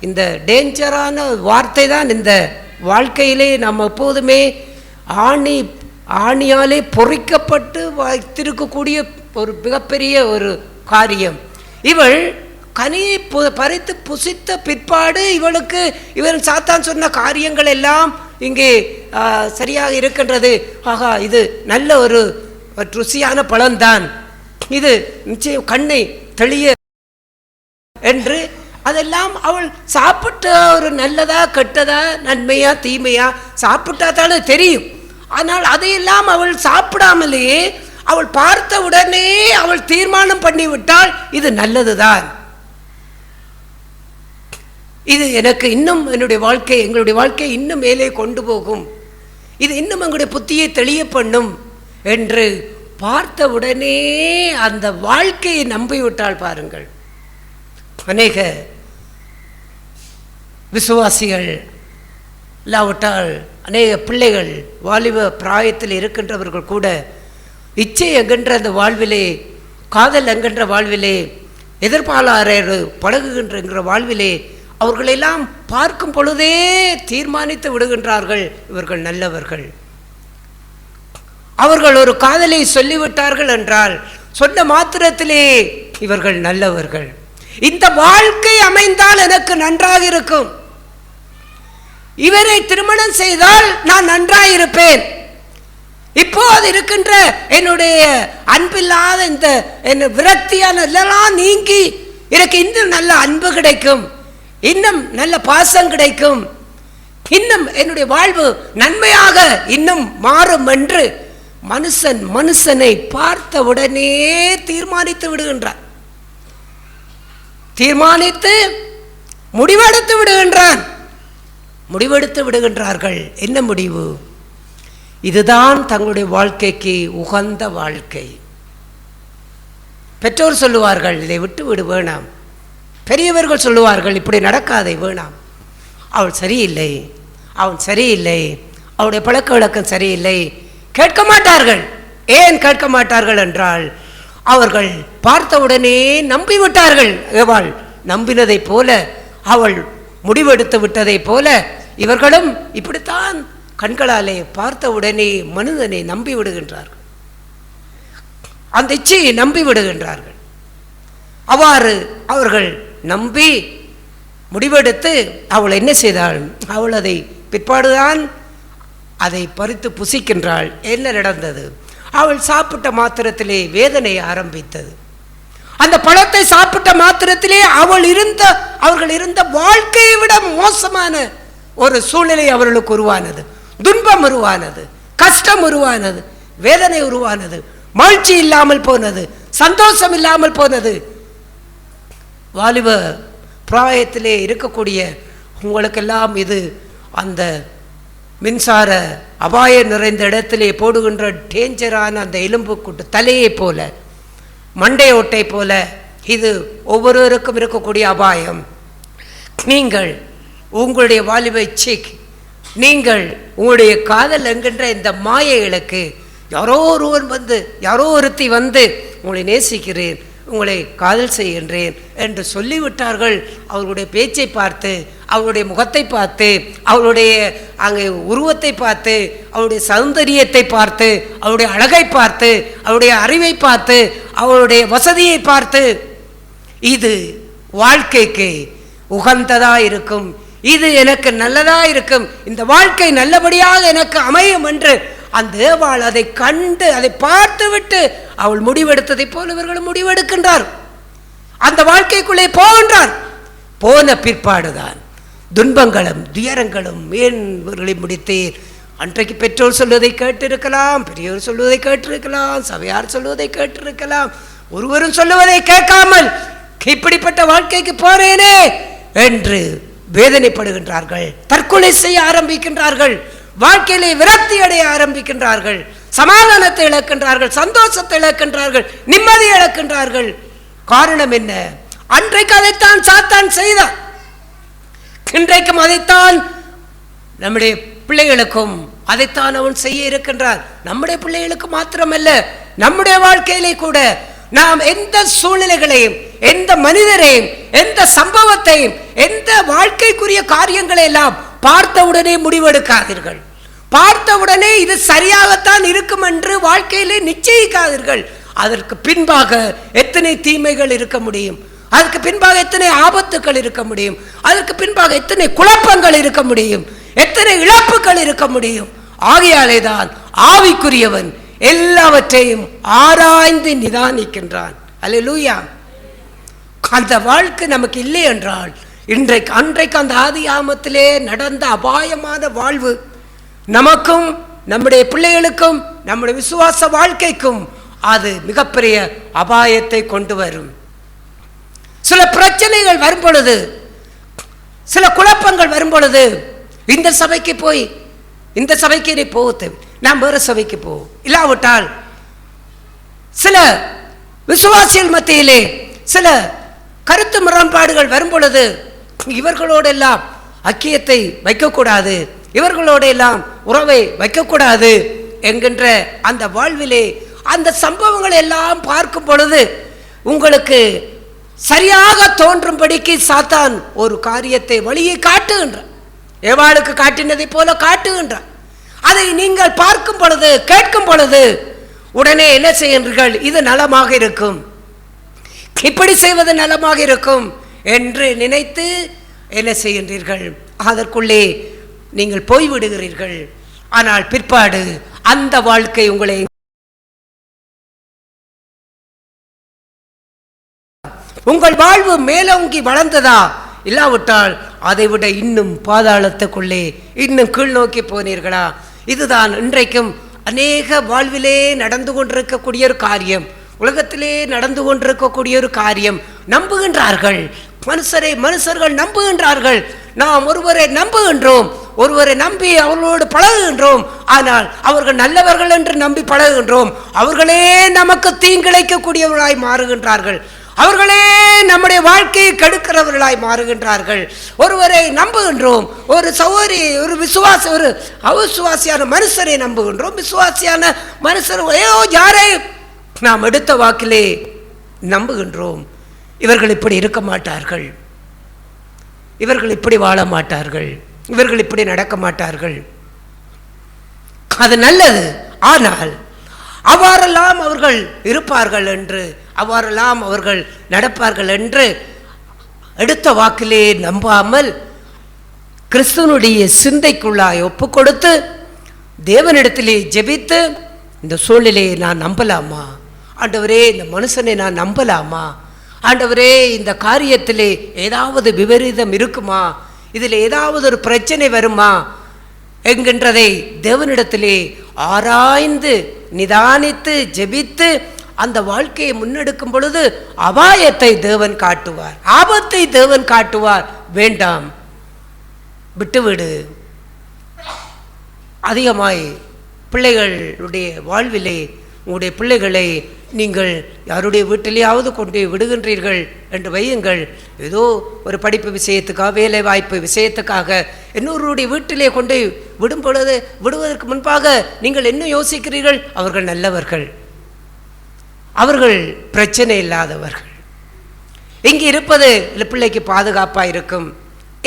இந்த டேஞ்சரான வார்த்தை தான் இந்த வாழ்க்கையிலே நம்ம எப்போதுமே ஆணியாலே பொறிக்கப்பட்டு வைத்திருக்கக்கூடிய ஒரு மிகப்பெரிய ஒரு காரியம். இவள் கனியை பறித்து புசித்த பிற்பாடு இவன் சாத்தான் சொன்ன காரியங்கள் எல்லாம் இங்கே சரியாக இருக்கின்றது. ஆகா, இது நல்ல ஒரு ருசியான பழம்தான், இது நிச்சயம் கண்ணை தெளிய என்று அதெல்லாம் அவள் சாப்பிட்ட ஒரு நல்லதா கெட்டதா நன்மையா தீமையா சாப்பிட்டா தானே தெரியும். ஆனால் அதையெல்லாம் அவள் சாப்பிடாமலேயே அவள் பார்த்த உடனே அவள் தீர்மானம் பண்ணிவிட்டாள், இது நல்லதுதான், இது எனக்கு இன்னும் எங்களுடைய வாழ்க்கை இன்னும் மேலே கொண்டு போகும், இது இன்னும் எங்களுடைய புத்தியை தெளிய பண்ணும் என்று பார்த்த உடனே அந்த வாழ்க்கையை நம்பிவிட்டாள். பாருங்கள், அநேக விசுவாசிகள் இல்லாவிட்டால் அநேக பிள்ளைகள் வாலிப பிராயத்தில் இருக்கின்றவர்கள் கூட இச்சை என்கின்ற அந்த வாழ்விலே, காதல் என்கின்ற வாழ்விலே, எதிர்பாலாறு பழகுகின்ற வாழ்விலே அவர்களெல்லாம் பார்க்கும் பொழுதே தீர்மானித்து விடுகின்றார்கள், இவர்கள் நல்லவர்கள். அவர்கள் ஒரு காதலை சொல்லிவிட்டார்கள் என்றால் சொன்ன மாத்திரத்திலே இவர்கள் நல்லவர்கள். இந்த வாழ்க்கை அமைந்தால் எனக்கு நன்றாக இருக்கும், இவரை திருமணம் செய்தால் நான் நன்றாக இருப்பேன், இப்போது இருக்கின்ற என்னுடைய அன்பில்லாத இந்த விரக்தியான எல்லாம் நீங்கி எனக்கு இன்னும் நல்ல அன்பு கிடைக்கும், இன்னும் நல்ல பாசம் கிடைக்கும், இன்னும் என்னுடைய வாழ்வு நன்மையாக இன்னும் மாறும் என்று மனுஷனை பார்த்த உடனே தீர்மானித்து விடுகின்றார், தீர்மானித்து முடிவெடுத்து விடுகின்றார்கள். என்ன முடிவு? இதுதான் தங்களுடைய வாழ்க்கைக்கு உகந்த வாழ்க்கை. பெற்றோர் சொல்லுவார்கள், இதை விட்டு விடு வேணாம், பெரியவர்கள் சொல்லுவார்கள், இப்படி நடக்காதே வேணாம், அவள் சரியில்லை, அவன் சரியில்லை, அவளுடைய பழக்க வழக்கம் சரியில்லை. கேட்க மாட்டார்கள். ஏன் கேட்க மாட்டார்கள் என்றால் அவர்கள் பார்த்தவுடனே நம்பிவிட்டார்கள். அவள் நம்பினதை போல, அவள் முடிவெடுத்து விட்டதை போல இவர்களும் இப்படித்தான் கண்களாலே பார்த்த உடனே மனிதனை நம்பி விடுகின்றார்கள், அந்த இச்சையை நம்பி விடுகின்றார்கள். அவ்வாறு அவர்கள் நம்பி முடிவெடுத்து அவள் என்ன செய்தாள்? அவள் அதை பிற்பாடுதான் அதை பறித்து புசிக்கின்றாள். என்ன நடந்தது? அவள் சாப்பிட்ட மாத்திரத்திலே வேதனை ஆரம்பித்தது. அந்த பழத்தை சாப்பிட்ட மாத்திரத்திலே அவர்கள் இருந்த வாழ்க்கையை விட மோசமான ஒரு சூழ்நிலை அவர்களுக்கு உருவானது. துன்பம் உருவானது, கஷ்டம் உருவானது, வேதனை உருவானது, மகிழ்ச்சி இல்லாமல் போனது, சந்தோஷம் இல்லாமல் போனது. வாலிப பிராயத்திலே இருக்கக்கூடிய உங்களுக்கெல்லாம் இது அந்த மின்சார அபாயம் நிறைந்த இடத்திலே போடுகின்ற டேஞ்சரான அந்த எலும்பு கூட்டு தலையை போல, மண்டை ஓட்டை போல இது ஒவ்வொருவருக்கும் இருக்கக்கூடிய அபாயம். நீங்கள் உங்களுடைய வாலிப இச்சைக்கு, நீங்கள் உங்களுடைய காதல் என்கின்ற இந்த மாயைகளுக்கு யாரோ ஒருத்தி வந்து உங்களை நேசிக்கிறேன், உங்களை காதல் செய்கின்றேன் என்று சொல்லிவிட்டார்கள். அவர்களுடைய பேச்சை பார்த்து, அவருடைய முகத்தை பார்த்து, அவருடைய அங்கே உருவத்தை பார்த்து, அவருடைய சௌந்தரியத்தை பார்த்து, அவருடைய அழகை பார்த்து, அவருடைய அறிவை பார்த்து, அவருடைய வசதியை பார்த்து இது வாழ்க்கைக்கு உகந்ததா இருக்கும், இது எனக்கு நல்லதா இருக்கும், இந்த வாழ்க்கை நல்லபடியாக எனக்கு அமையும் என்று அந்த அவள் அதை கண்டு அதை பார்த்து விட்டு அவள் முடிவெடுத்ததை போல இவர்கள் முடிவெடுக்கின்றார். அந்த வாழ்க்கைக்குள்ளே போகின்றார். போன பிற்பாடுதான் துன்பங்களும் துயரங்களும் ஏன் இவர்களை முடித்தீர்? அன்றைக்கு பெற்றோர் சொல்வதை கேட்டிருக்கலாம், பெரியோர் சொல்வதை கேட்டிருக்கலாம், சபையார் சொல்வதை கேட்டிருக்கலாம். ஒருவரும் சொல்லுவதை கேட்காமல் இப்படிப்பட்ட வாழ்க்கைக்கு போறேனே என்று வேதனைப்படுகின்றார்கள், தற்கொலை செய்ய ஆரம்பிக்கின்றார்கள், வாழ்க்கையிலே விரக்தி அடைய ஆரம்பிக்கின்றார்கள், சமாதானத்தை இழக்கின்றார்கள், சந்தோஷத்தை இழக்கின்றார்கள், நிம்மதி இழக்கின்றார்கள். காரணம் என்ன? அன்றைக்கு அதைத்தான் சாத்தான் செய்தான், இன்றைக்கும் அதைத்தான் நம்முடைய பிள்ளைகளுக்கும் அதைத்தான் அவன் செய்ய இருக்கின்றார். நம்முடைய பிள்ளைகளுக்கு மாத்திரமல்ல, நம்முடைய வாழ்க்கையிலே கூட நாம் எந்த சூழ்நிலைகளையும், எந்த மனிதரையும், எந்த சம்பவத்தையும், எந்த வாழ்க்கைக்குரிய காரியங்களை எல்லாம் பார்த்தவுடனே முடிவெடுக்காதீர்கள். பார்த்தவுடனே இது சரியாகத்தான் இருக்கும் என்று வாழ்க்கையிலே நிச்சயிக்காதீர்கள். அதற்கு பின்பாக எத்தனை தீமைகள் இருக்க முடியும், அதற்கு பின்பாக எத்தனை ஆபத்துக்கள் இருக்க முடியும், அதற்கு பின்பாக எத்தனை குழப்பங்கள் இருக்க முடியும், எத்தனை இழப்புகள் இருக்க முடியும். ஆகையாலே தான் ஆவிக்குரியவன் எல்லாவற்றையும் ஆராய்ந்து நிதானிக்கின்றான். அல்லேலூயா. அந்த வாழ்க்கை நமக்கு இல்லை என்றால் அன்றைக்கு அந்த ஆதி ஆமத்திலே நடந்த அபாயமான வாழ்வு நமக்கும் நம்முடைய பிள்ளைகளுக்கும் நம்முடைய விசுவாச வாழ்க்கைக்கும் அது மிகப்பெரிய அபாயத்தை கொண்டு வரும். சில பிரச்சனைகள் வரும் பொழுது, சில குழப்பங்கள் வரும் பொழுது, இந்த சபைக்கு போய் இந்த சபைக்கு நீ போகுது, நாம் வேறு சபைக்கு போ, இல்லாவிட்டால் சில விசுவாசிகள் மத்தியிலே சில கருத்து முரண்பாடுகள் வரும் பொழுது இவர்களோடெல்லாம் ஐக்கியத்தை வைக்கக்கூடாது, இவர்களோடு எல்லாம் உறவை வைக்கக்கூடாது என்கின்ற அந்த வாழ்விலே அந்த சம்பவங்களை எல்லாம் பார்க்கும் பொழுது உங்களுக்கு சரியாக தோன்றும்படிக்கு சாத்தான் ஒரு காரியத்தை வழியை காட்டுகின்றான். ஏவாளுக்கு காட்டினதை போல காட்டுகின்றான். அதை நீங்கள் பார்க்கும் பொழுது, கேட்கும் பொழுது உடனே என்ன செய்கின்றீர்கள்? இது நலமாக இருக்கும், இப்படி செய்வது நலமாக இருக்கும் என்று நினைத்து என்ன செய்கின்றீர்கள்? அதற்குள்ளே நீங்கள் போய்விடுகிறீர்கள். ஆனால் பிற்பாடு அந்த வாழ்க்கை உங்களை உங்கள் வாழ்வு மேலோங்கி வளர்ந்ததா, இல்லாவிட்டால் அதை விட இன்னும் பாதாளத்துக்குள்ளே இன்னும் கீழ் நோக்கி போனீர்களா? இதுதான் இன்றைக்கும் அநேக வாழ்விலே நடந்து கொண்டிருக்கக்கூடிய ஒரு காரியம், உலகத்திலே நடந்து கொண்டிருக்கக்கூடிய ஒரு காரியம். நம்புகின்றார்கள், மனுஷர்கள் நம்புகின்றார்கள். நாம் ஒருவரை நம்புகின்றோம், ஒருவரை நம்பி அவர்களோடு பழகுகின்றோம். ஆனால் அவர்கள் நல்லவர்கள் என்று நம்பி பழகுகின்றோம். அவர்களே நமக்கு தீங்கிழைக்கக்கூடியவர்களாய் மாறுகின்றார்கள், அவர்களே நம்முடைய வாழ்க்கையை கெடுக்கிறவர்களாய் மாறுகின்றார்கள். ஒருவரை நம்புகின்றோம், ஒரு சகோதரி, ஒரு அவிசுவாசியான மனுஷரை நம்புகின்றோம், விசுவாசியான மனுஷர் யாரை நாம் எடுத்த வாக்கிலே நம்புகின்றோம். இவர்கள் இப்படி இருக்க மாட்டார்கள், இவர்கள் இப்படி வாழ மாட்டார்கள், இவர்கள் இப்படி நடக்க மாட்டார்கள், அது நல்லது. ஆனால் அவ்வாறெல்லாம் அவர்கள் இருப்பார்கள் என்று, அவ்வாறெல்லாம் அவர்கள் நடப்பார்கள் என்று எடுத்த வாக்கிலே நம்பாமல் கிறிஸ்துவனுடைய சிந்தைக்குள்ளாய் ஒப்பு கொடுத்து தேவனிடத்திலே ஜெபித்து, இந்த சூழ்நிலையை நான் நம்பலாமா ஆண்டவரே, இந்த மனுஷனை நான் நம்பலாமா ஆண்டவரே, இந்த காரியத்திலே ஏதாவது விபரீதம் இருக்குமா, இதில் ஏதாவது ஒரு பிரச்சனை வருமா என்கின்றதை தேவனிடத்திலே ஆராய்ந்து நிதானித்து ஜெபித்து அந்த வாழ்க்கையை முன்னெடுக்கும் பொழுது அபாயத்தை தேவன் காட்டுவார், ஆபத்தை தேவன் காட்டுவார். வேண்டாம், விட்டுவிடு. அதிகமாய் பிள்ளைகளுடைய வாழ்விலே உங்களுடைய பிள்ளைகளை நீங்கள் யாருடைய வீட்டிலேயாவது கொண்டு விடுகின்றீர்கள் என்று வையுங்கள். ஏதோ ஒரு படிப்பு விஷயத்துக்காக, வேலை வாய்ப்பு விஷயத்துக்காக இன்னொருடைய வீட்டிலே கொண்டு விடுவதற்கு முன்பாக நீங்கள் என்ன யோசிக்கிறீர்கள்? அவர்கள் நல்லவர்கள், அவர்கள் பிரச்சனை இல்லாதவர்கள், இங்கே இருப்பது பிள்ளைக்கு பாதுகாப்பாக இருக்கும்.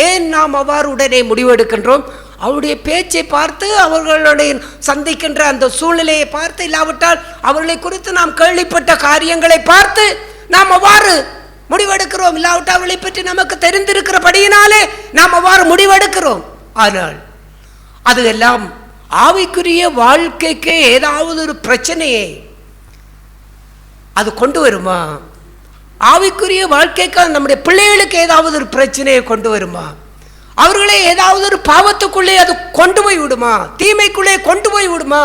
ஏன் நாம் அவ்வாறு உடனே முடிவெடுக்கின்றோம்? அவருடைய பேச்சை பார்த்து, அவர்களுடைய சந்திக்கின்ற அந்த சூழ்நிலையை பார்த்து, இல்லாவிட்டால் அவர்களை குறித்து நாம் கேள்விப்பட்ட காரியங்களை பார்த்து நாம் அவ்வாறு முடிவெடுக்கிறோம். இல்லாவிட்டால் அவர்களை பற்றி நமக்கு தெரிந்திருக்கிறபடியினாலே நாம் அவ்வாறு முடிவெடுக்கிறோம். ஆனால் அது எல்லாம் ஆவிக்குரிய வாழ்க்கைக்கு ஏதாவது ஒரு பிரச்சனையை அது கொண்டு வருமா? ஆவிக்குரிய வாழ்க்கைக்காக நம்முடைய பிள்ளைகளுக்கு ஏதாவது ஒரு பிரச்சனையை கொண்டு வருமா? அவர்களை ஏதாவது ஒரு பாவத்துக்குள்ளே அது கொண்டு போய் விடுமா? தீமைக்குள்ளே கொண்டு போய் விடுமா?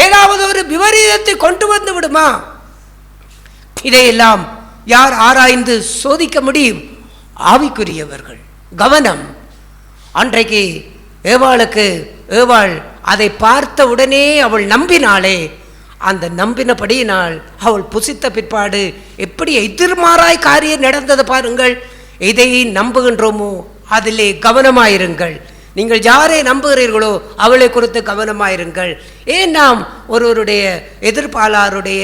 ஏதாவது ஒரு விபரீதத்தை கொண்டு வந்து விடுமா? இதையெல்லாம் யார் ஆராய்ந்து சோதிக்க முடியும்? ஆவிக்குரியவர்கள். கவனம். அன்றைக்கு ஏவாள் அதை பார்த்த உடனே அவள் நம்பினாளே, அந்த நம்பினபடியினால் அவள் புசித்த பிற்பாடு எப்படி எதிர்மாறாய் காரியம் நடந்தது பாருங்கள். எதை நம்புகின்றோமோ அதிலே கவனமாயிருங்கள். நீங்கள் யாரை நம்புகிறீர்களோ அவளை குறித்து கவனமாயிருங்கள். ஏன் நாம் ஒருவருடைய எதிர்ப்பாளருடைய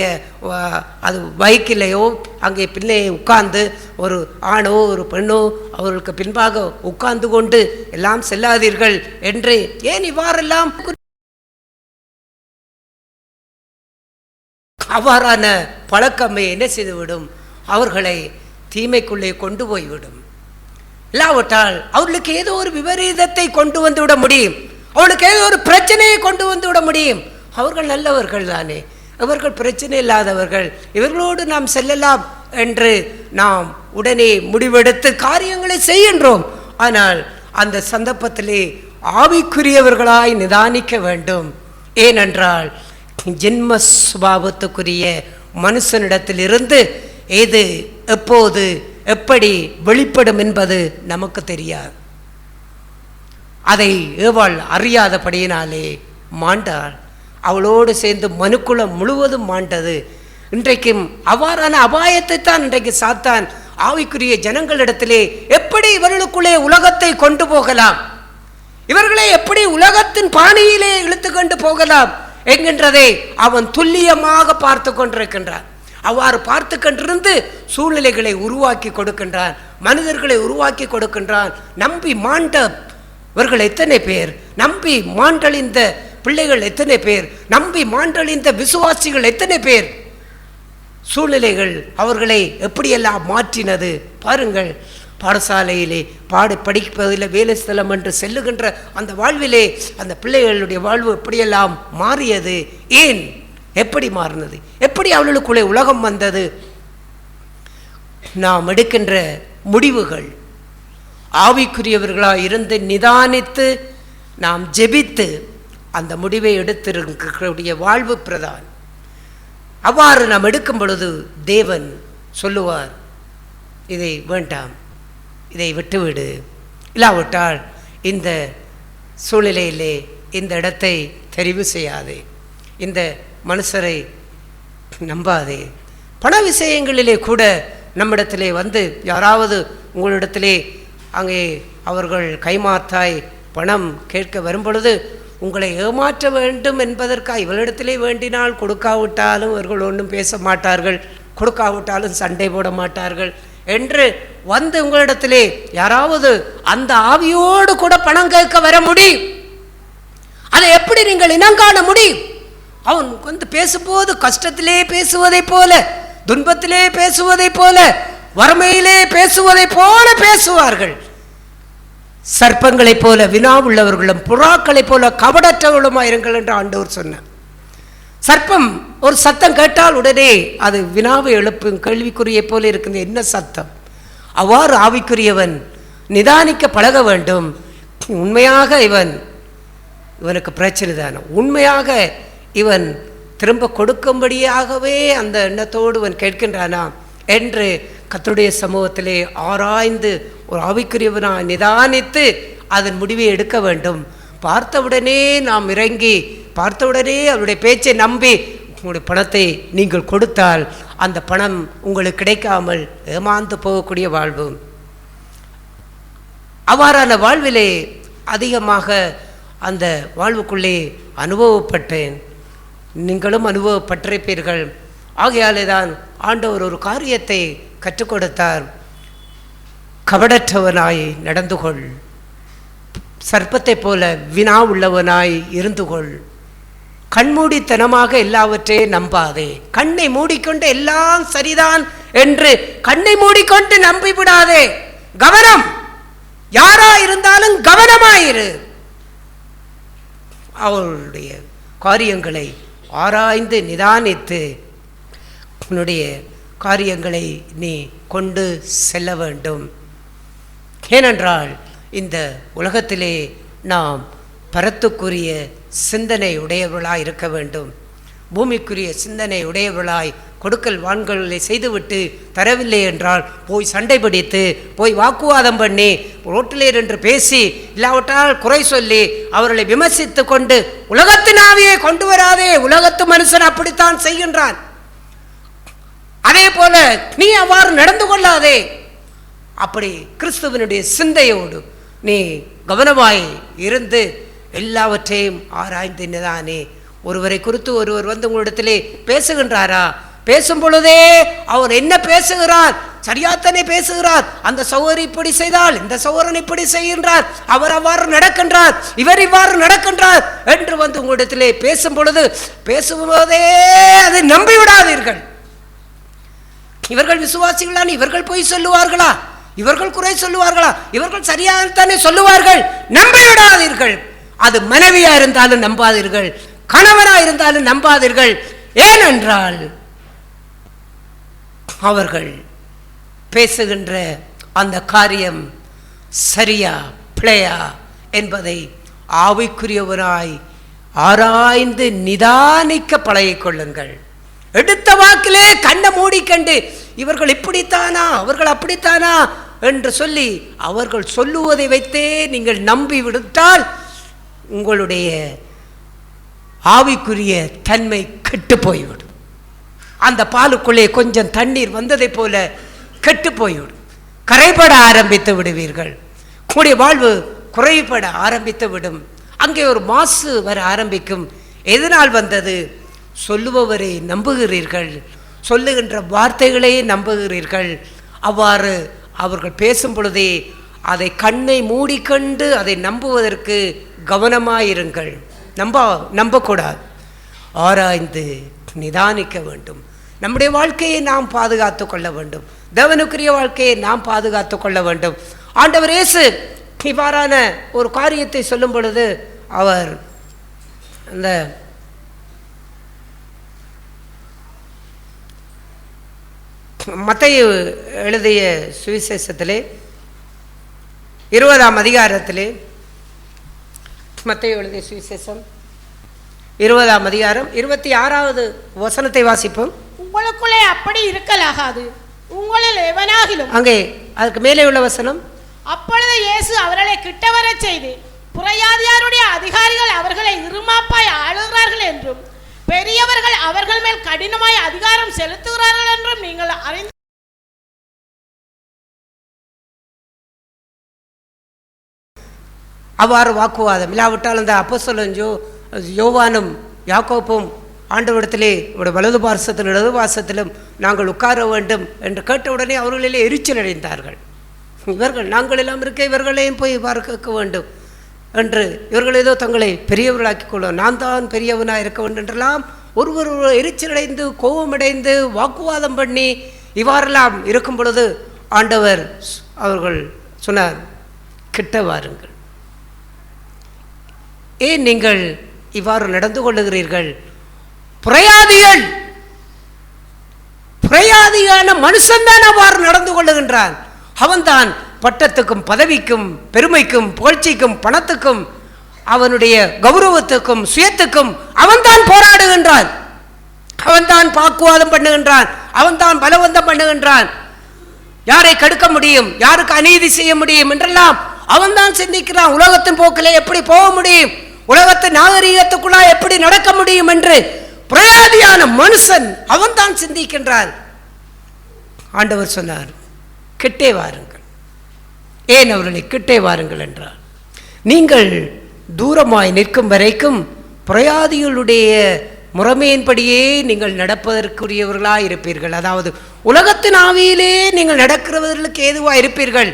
அது பைக்கிலேயோ அங்கே பிள்ளை உட்கார்ந்து ஒரு ஆணோ ஒரு பெண்ணோ அவர்களுக்கு பின்பாக உட்கார்ந்து கொண்டு எல்லாம் செல்லாதீர்கள் என்று ஏன் இவ்வாறெல்லாம்? அவ்வாறான பழக்கமே என்ன செய்துவிடும்? அவர்களை தீமைக்குள்ளே கொண்டு போய்விடும். இல்லாவிட்டால் அவர்களுக்கு ஏதோ ஒரு விபரீதத்தை கொண்டு வந்து விட முடியும், அவர்களுக்கு ஏதோ ஒரு பிரச்சனையை கொண்டு வந்து விட முடியும். அவர்கள் நல்லவர்கள் தானே, அவர்கள் பிரச்சனை இல்லாதவர்கள், இவர்களோடு நாம் செல்லலாம் என்று நாம் உடனே முடிவெடுத்து காரியங்களை செய்கின்றோம். ஆனால் அந்த சந்தர்ப்பத்திலே ஆவிக்குரியவர்களாய் நிதானிக்க வேண்டும். ஏனென்றால் ஜென்ம சுபாவத்துக்குரிய மனுஷனிடத்திலிருந்து எது எப்போது எப்படி வெளிப்படும் என்பது நமக்கு தெரியாது. அதை ஏவாள் அறியாதபடியினாலே மாண்டாள். அவளோடு சேர்ந்து மனுக்குலம் முழுவதும் மாண்டது. இன்றைக்கும் அவ்வாறான அபாயத்தை தான் இன்றைக்கு சாத்தான் ஆவிக்குரிய ஜனங்களிடத்திலே எப்படி இவர்களுக்குள்ளே உலகத்தை கொண்டு போகலாம், இவர்களை எப்படி உலகத்தின் பாணியிலே இழுத்து கொண்டு போகலாம் என்கின்றதை அவன் துல்லியமாக பார்த்து கொண்டிருக்கின்றான். அவ்வாறு பார்த்து கொண்டிருந்து சூழ்நிலைகளை உருவாக்கி கொடுக்கின்றான், மனிதர்களை உருவாக்கி கொடுக்கின்றான். நம்பி மாண்டவர்கள் எத்தனை பேர், நம்பி மாண்டழிந்த பிள்ளைகள் எத்தனை பேர், நம்பி மாண்டழிந்த விசுவாசிகள் எத்தனை பேர். சூழ்நிலைகள் அவர்களை எப்படியெல்லாம் மாற்றினது பாருங்கள். பாடசாலையிலே படிப்பதில் வேலை ஸ்தலம் என்று செல்லுகின்ற அந்த வாழ்விலே அந்த பிள்ளைகளுடைய வாழ்வு எப்படியெல்லாம் மாறியது. ஏன், எப்படி மாறினது, எப்படி அவர்களுக்குள்ளே உலகம் வந்தது? நாம் எடுக்கின்ற முடிவுகள் ஆவிக்குரியவர்களாக இருந்து நிதானித்து நாம் ஜெபித்து அந்த முடிவை எடுத்திருக்கக்கூடிய வாழ்வு பிரதான். அவ்வாறு நாம் எடுக்கும் பொழுது தேவன் சொல்லுவார், இதை வேண்டாம், இதை விட்டுவிடு, இல்லாவிட்டால் இந்த சூழ்நிலையிலே இந்த இடத்தை தெரிவு செய்யாதே, இந்த மனுஷரை நம்பாதே. பண விஷயங்களிலே கூட நம்மிடத்திலே வந்து யாராவது உங்களிடத்திலே அங்கே அவர்கள் கைமாத்தாய் பணம் கேட்க வரும்பொழுது உங்களை ஏமாற்ற வேண்டும் என்பதற்காக இவளிடத்திலே வேண்டினால் கொடுக்காவிட்டாலும் இவர்கள் ஒன்றும் பேச மாட்டார்கள், கொடுக்காவிட்டாலும் சண்டை போட மாட்டார்கள் என்று வந்து உங்களிடத்திலே யாராவது அந்த ஆவியோடு கூட பணம் கேட்க வர முடியும். அதை எப்படி நீங்கள் இனங்காண முடியும்? அவன் வந்து பேசும்போது கஷ்டத்திலே பேசுவதை போல, துன்பத்திலே பேசுவதை போல, வறுமையிலே பேசுவதை போல பேசுவார்கள். சர்ப்பங்களைப் போல வினாவுள்ளவர்களும் புறாக்களைப் போல கபடற்றவர்களுமாயிருங்கள் என்று ஆண்டவர் சொன்னார். சர்ப்பம் ஒரு சத்தம் கேட்டால் உடனே அது வினாவை எழுப்பும், கேள்விக்குறியை போல இருக்குது, என்ன சத்தம்? அவ்வாறு ஆவிக்குரியவன் நிதானிக்க பழக வேண்டும். உண்மையாக இவனுக்கு பிரச்சனை தானே, உண்மையாக இவன் திரும்ப கொடுக்கும்படியாகவே அந்த எண்ணத்தோடு இவன் கேட்கின்றானா என்று கர்த்தருடைய சமூகத்திலே ஆராய்ந்து ஒரு ஆவிக்குரியவனாக நிதானித்து அதன் முடிவை எடுக்க வேண்டும். பார்த்தவுடனே நாம் இறங்கி பார்த்தவுடனே அவருடைய பேச்சை நம்பி உங்களுடைய பணத்தை நீங்கள் கொடுத்தால் அந்த பணம் உங்களுக்கு கிடைக்காமல் ஏமாந்து போகக்கூடிய வாழ்வு. அவ்வாறான வாழ்விலே அதிகமாக அந்த வாழ்வுக்குள்ளே அனுபவப்பட்டேன், நீங்களும் அனுபவப்பட்டிருப்பீர்கள். ஆகையாலே தான் ஆண்டவர் ஒரு காரியத்தை கற்றுக் கொடுத்தார். கபடற்றவனாய் நடந்து கொள், சர்ப்பத்தை போல வினா உள்ளவனாய் இருந்து கொள், கண்மூடித்தனமாக எல்லாவற்றையும் நம்பாதே. கண்ணை மூடிக்கொண்டு எல்லாம் சரிதான் என்று கண்ணை மூடிக்கொண்டு நம்பிவிடாதே. கவனம், யாரா இருந்தாலும் கவனமாயிரு. அவருடைய காரியங்களை ஆராய்ந்து நிதானித்து உன்னுடைய காரியங்களை நீ கொண்டு செல்ல வேண்டும். ஏனென்றால் இந்த உலகத்திலே நாம் பரத்துக்குரிய சிந்தனை உடையவர்களாய் இருக்க வேண்டும். பூமிக்குரிய சிந்தனை உடையவர்களாய் கொடுக்கல் வான்களை செய்துவிட்டு தரவில்லை என்றால் போய் சண்டை பிடித்து போய் வாக்குவாதம் பண்ணி ரோட்டிலே என்று பேசி இல்லாவிட்டால் குறை சொல்லி அவர்களை விமர்சித்து கொண்டு உலகத்தின் ஆவியை கொண்டு வராதே. உலகத்து மனுஷன் அப்படித்தான் செய்கின்றான், அதே போல நீ அவ்வாறு நடந்து கொள்ளாதே. அப்படி கிறிஸ்துவனுடைய சிந்தையோடு நீ கவனமாய் இருந்து எல்லாவற்றையும் ஆராய்ந்து நிதானே. ஒருவரை குறித்து ஒருவர் வந்து உங்களிடத்திலே பேசுகின்றாரா? பேசும் பொழுதே அவர் என்ன பேசுகிறார்? சரியாத்தனை பேசுகிறார். அந்த சகோதரி இப்படி செய்தால் இந்த சகோதரன் இப்படி செய்கின்றார், அவர் அவ்வாறு நடக்கின்றார், இவர் இவ்வாறு நடக்கின்றார் என்று வந்து உங்களிடத்திலே பேசும் பொழுது பேசும்போதே அதை நம்பிவிடாதீர்கள். இவர்கள் விசுவாசிகளான இவர்கள் போய் சொல்லுவார்களா? இவர்கள் குறை சொல்லுவார்களா? இவர்கள் சரியாகத்தானே சொல்லுவார்கள். நம்பிவிடாதீர்கள். அது மனைவியா இருந்தாலும் நம்பாதீர்கள், கணவனா இருந்தாலும் நம்பாதீர்கள். ஏனென்றால் அவர்கள் பேசுகின்ற அந்த காரியம் சரியா பிழையா என்பதை ஆவிக்குரியவராய் ஆராய்ந்து நிதானிக்க பழகிக் கொள்ளுங்கள். எடுத்த வாக்கிலே கண்ணை மூடிக்கண்டு இவர்கள் இப்படித்தானா அவர்கள் அப்படித்தானா என்று சொல்லி அவர்கள் சொல்லுவதை வைத்தே நீங்கள் நம்பி விடுத்தால் உங்களுடைய ஆவிக்குரிய தன்மை கெட்டு போய்விடும். அந்த பாலுக்குள்ளே கொஞ்சம் தண்ணீர் வந்ததை போல கெட்டு போய்விடும். கரைபட ஆரம்பித்து விடுவீர்கள். கூடிய வாழ்வு குறைபட ஆரம்பித்து விடும். அங்கே ஒரு மாசு வர ஆரம்பிக்கும். எதனால் வந்தது? சொல்லுபவரை நம்புகிறீர்கள், சொல்லுகின்ற வார்த்தைகளே நம்புகிறீர்கள். அவ்வாறு அவர்கள் பேசும் பொழுதே அதை கண்ணை மூடிக்கொண்டு அதை நம்புவதற்கு கவனமாயிருங்கள். நம்பக்கூடாது, ஆராய்ந்து நிதானிக்க வேண்டும். நம்முடைய வாழ்க்கையை நாம் பாதுகாத்து கொள்ள வேண்டும். தேவனுக்குரிய வாழ்க்கையை நாம் பாதுகாத்து கொள்ள வேண்டும். ஆண்டவர் இயேசு இவ்வாறான ஒரு காரியத்தை சொல்லும் பொழுது அவர் அந்த மத்தேயு எழுதிய சுவிசேஷத்திலே 20ஆம் அதிகாரத்திலே, மத்தேயு எழுதிய சுவிசேஷம் 20ஆம் அதிகாரம் 26வது வசனத்தை வாசிப்போம். உங்களுக்குள்ளே அப்படி இருக்கலாகாது, உங்களில் எவனாகிலும். அங்கே அதுக்கு மேலே உள்ள வசனம். அப்பொழுது இயேசு அவர்களை கிட்டவர செய்து, புறஜாதியாருடைய அதிகாரிகள் அவர்களை இருமாப்பாய் ஆளுகிறார்கள் என்றும் பெரியவர்கள் அவர்கள் மேல் கடினமாய் அதிகாரம் செலுத்துகிறார்கள் என்றும் நீங்கள் அறிந்து. அவ்வாறு வாக்குவாதம் இல்லாவிட்டால் அந்த அப்போஸ்தலன் யோவானும் யாக்கோப்பும் ஆண்டவரிடத்திலே வலது பார்சத்திலும் இடது பார்சத்திலும் நாங்கள் உட்கார வேண்டும் என்று கேட்டவுடனே அவர்களிலே எரிச்சல் அடைந்தார்கள். இவர்கள் நாங்கள் எல்லாம் இருக்க இவர்களையும் போய் பார்க்க வேண்டும் என்று இவர்கள் ஏதோ தங்களை பெரியவர்களாக்கிக் கொள்ளும், நான் தான் பெரியவனாக இருக்க வேண்டும் என்றெல்லாம் ஒருவர் எரிச்சலடைந்து கோபமடைந்து வாக்குவாதம் பண்ணி இவ்வாறெல்லாம் இருக்கும் பொழுது ஆண்டவர் அவர்கள் சொன்னார், கிட்ட வாருங்கள். ஏன் நீங்கள் இவ்வாறு நடந்து கொள்ளுகிறீர்கள்? புறையாதியான மனுஷன்தான் அவ்வாறு நடந்து கொள்ளுகின்றான். அவன்தான் பட்டத்துக்கும் பதவிக்கும் பெருமைக்கும் புகழ்ச்சிக்கும் பணத்துக்கும் அவனுடைய கௌரவத்துக்கும் சுயத்துக்கும் அவன்தான் போராடுகின்றான். அவன்தான் வாக்குவாதம் பண்ணுகின்றான், அவன்தான் பலவந்தம் பண்ணுகின்றான். யாரை கெடுக்க முடியும், யாருக்கு அநீதி செய்ய முடியும் என்றெல்லாம் அவன்தான் சிந்திக்கிறான். உலகத்தின் போக்கிலே எப்படி போக முடியும், உலகத்தின் நாகரீகத்துக்குள்ளா எப்படி நடக்க முடியும் என்று பிரயாதியான மனுஷன் அவன்தான் சிந்திக்கின்றான். ஆண்டவர் சொன்னார், கிட்டே வாருங்கள். ஏன் அவர்களை கிட்டே வாருங்கள் என்றார்? நீங்கள் தூரமாய் நிற்கும் வரைக்கும் பிரயாதிகளுடைய முறைமையின்படியே நீங்கள் நடப்பதற்குரியவர்களாக இருப்பீர்கள். அதாவது உலகத்தின் ஆவியிலே நீங்கள் நடக்கிறவர்களுக்கு ஏதுவாக இருப்பீர்கள்.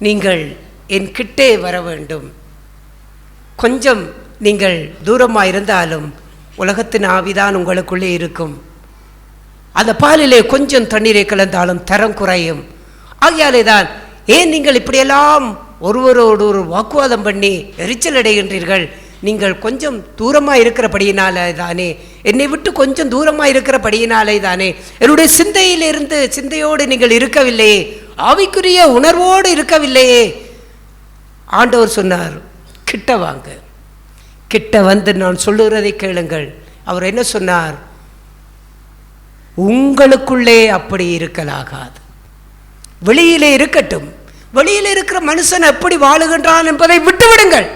நீங்கள் என் கிட்டே வர வேண்டும். கொஞ்சம் நீங்கள் தூரமாக இருந்தாலும் உலகத்தின் ஆவிதான் உங்களுக்குள்ளே இருக்கும். அந்த பாலிலே கொஞ்சம் தண்ணீரை கலந்தாலும் தரம் குறையும். ஆகையாலே தான் ஏன் நீங்கள் இப்படியெல்லாம் ஒருவரோடு ஒரு வாக்குவாதம் பண்ணி எரிச்சல் அடைகின்றீர்கள்? நீங்கள் கொஞ்சம் தூரமாக இருக்கிறபடியினாலே தானே, என்னை விட்டு கொஞ்சம் தூரமாக இருக்கிறபடியினாலே தானே, என்னுடைய சிந்தையோடு நீங்கள் இருக்கவில்லையே, ஆவிக்குரிய உணர்வோடு இருக்கவில்லையே. ஆண்டவர் சொன்னார், கிட்ட வாங்க, கிட்ட வந்து நான் சொல்லுகிறதை கேளுங்கள். அவர் என்ன சொன்னார்? உங்களுக்குள்ளே அப்படி இருக்கலாகாது, வெளியிலே இருக்கட்டும். வெளியில் இருக்கிற மனுஷன் எப்படி வாழுகின்றான் என்பதை விட்டுவிடுங்கள்.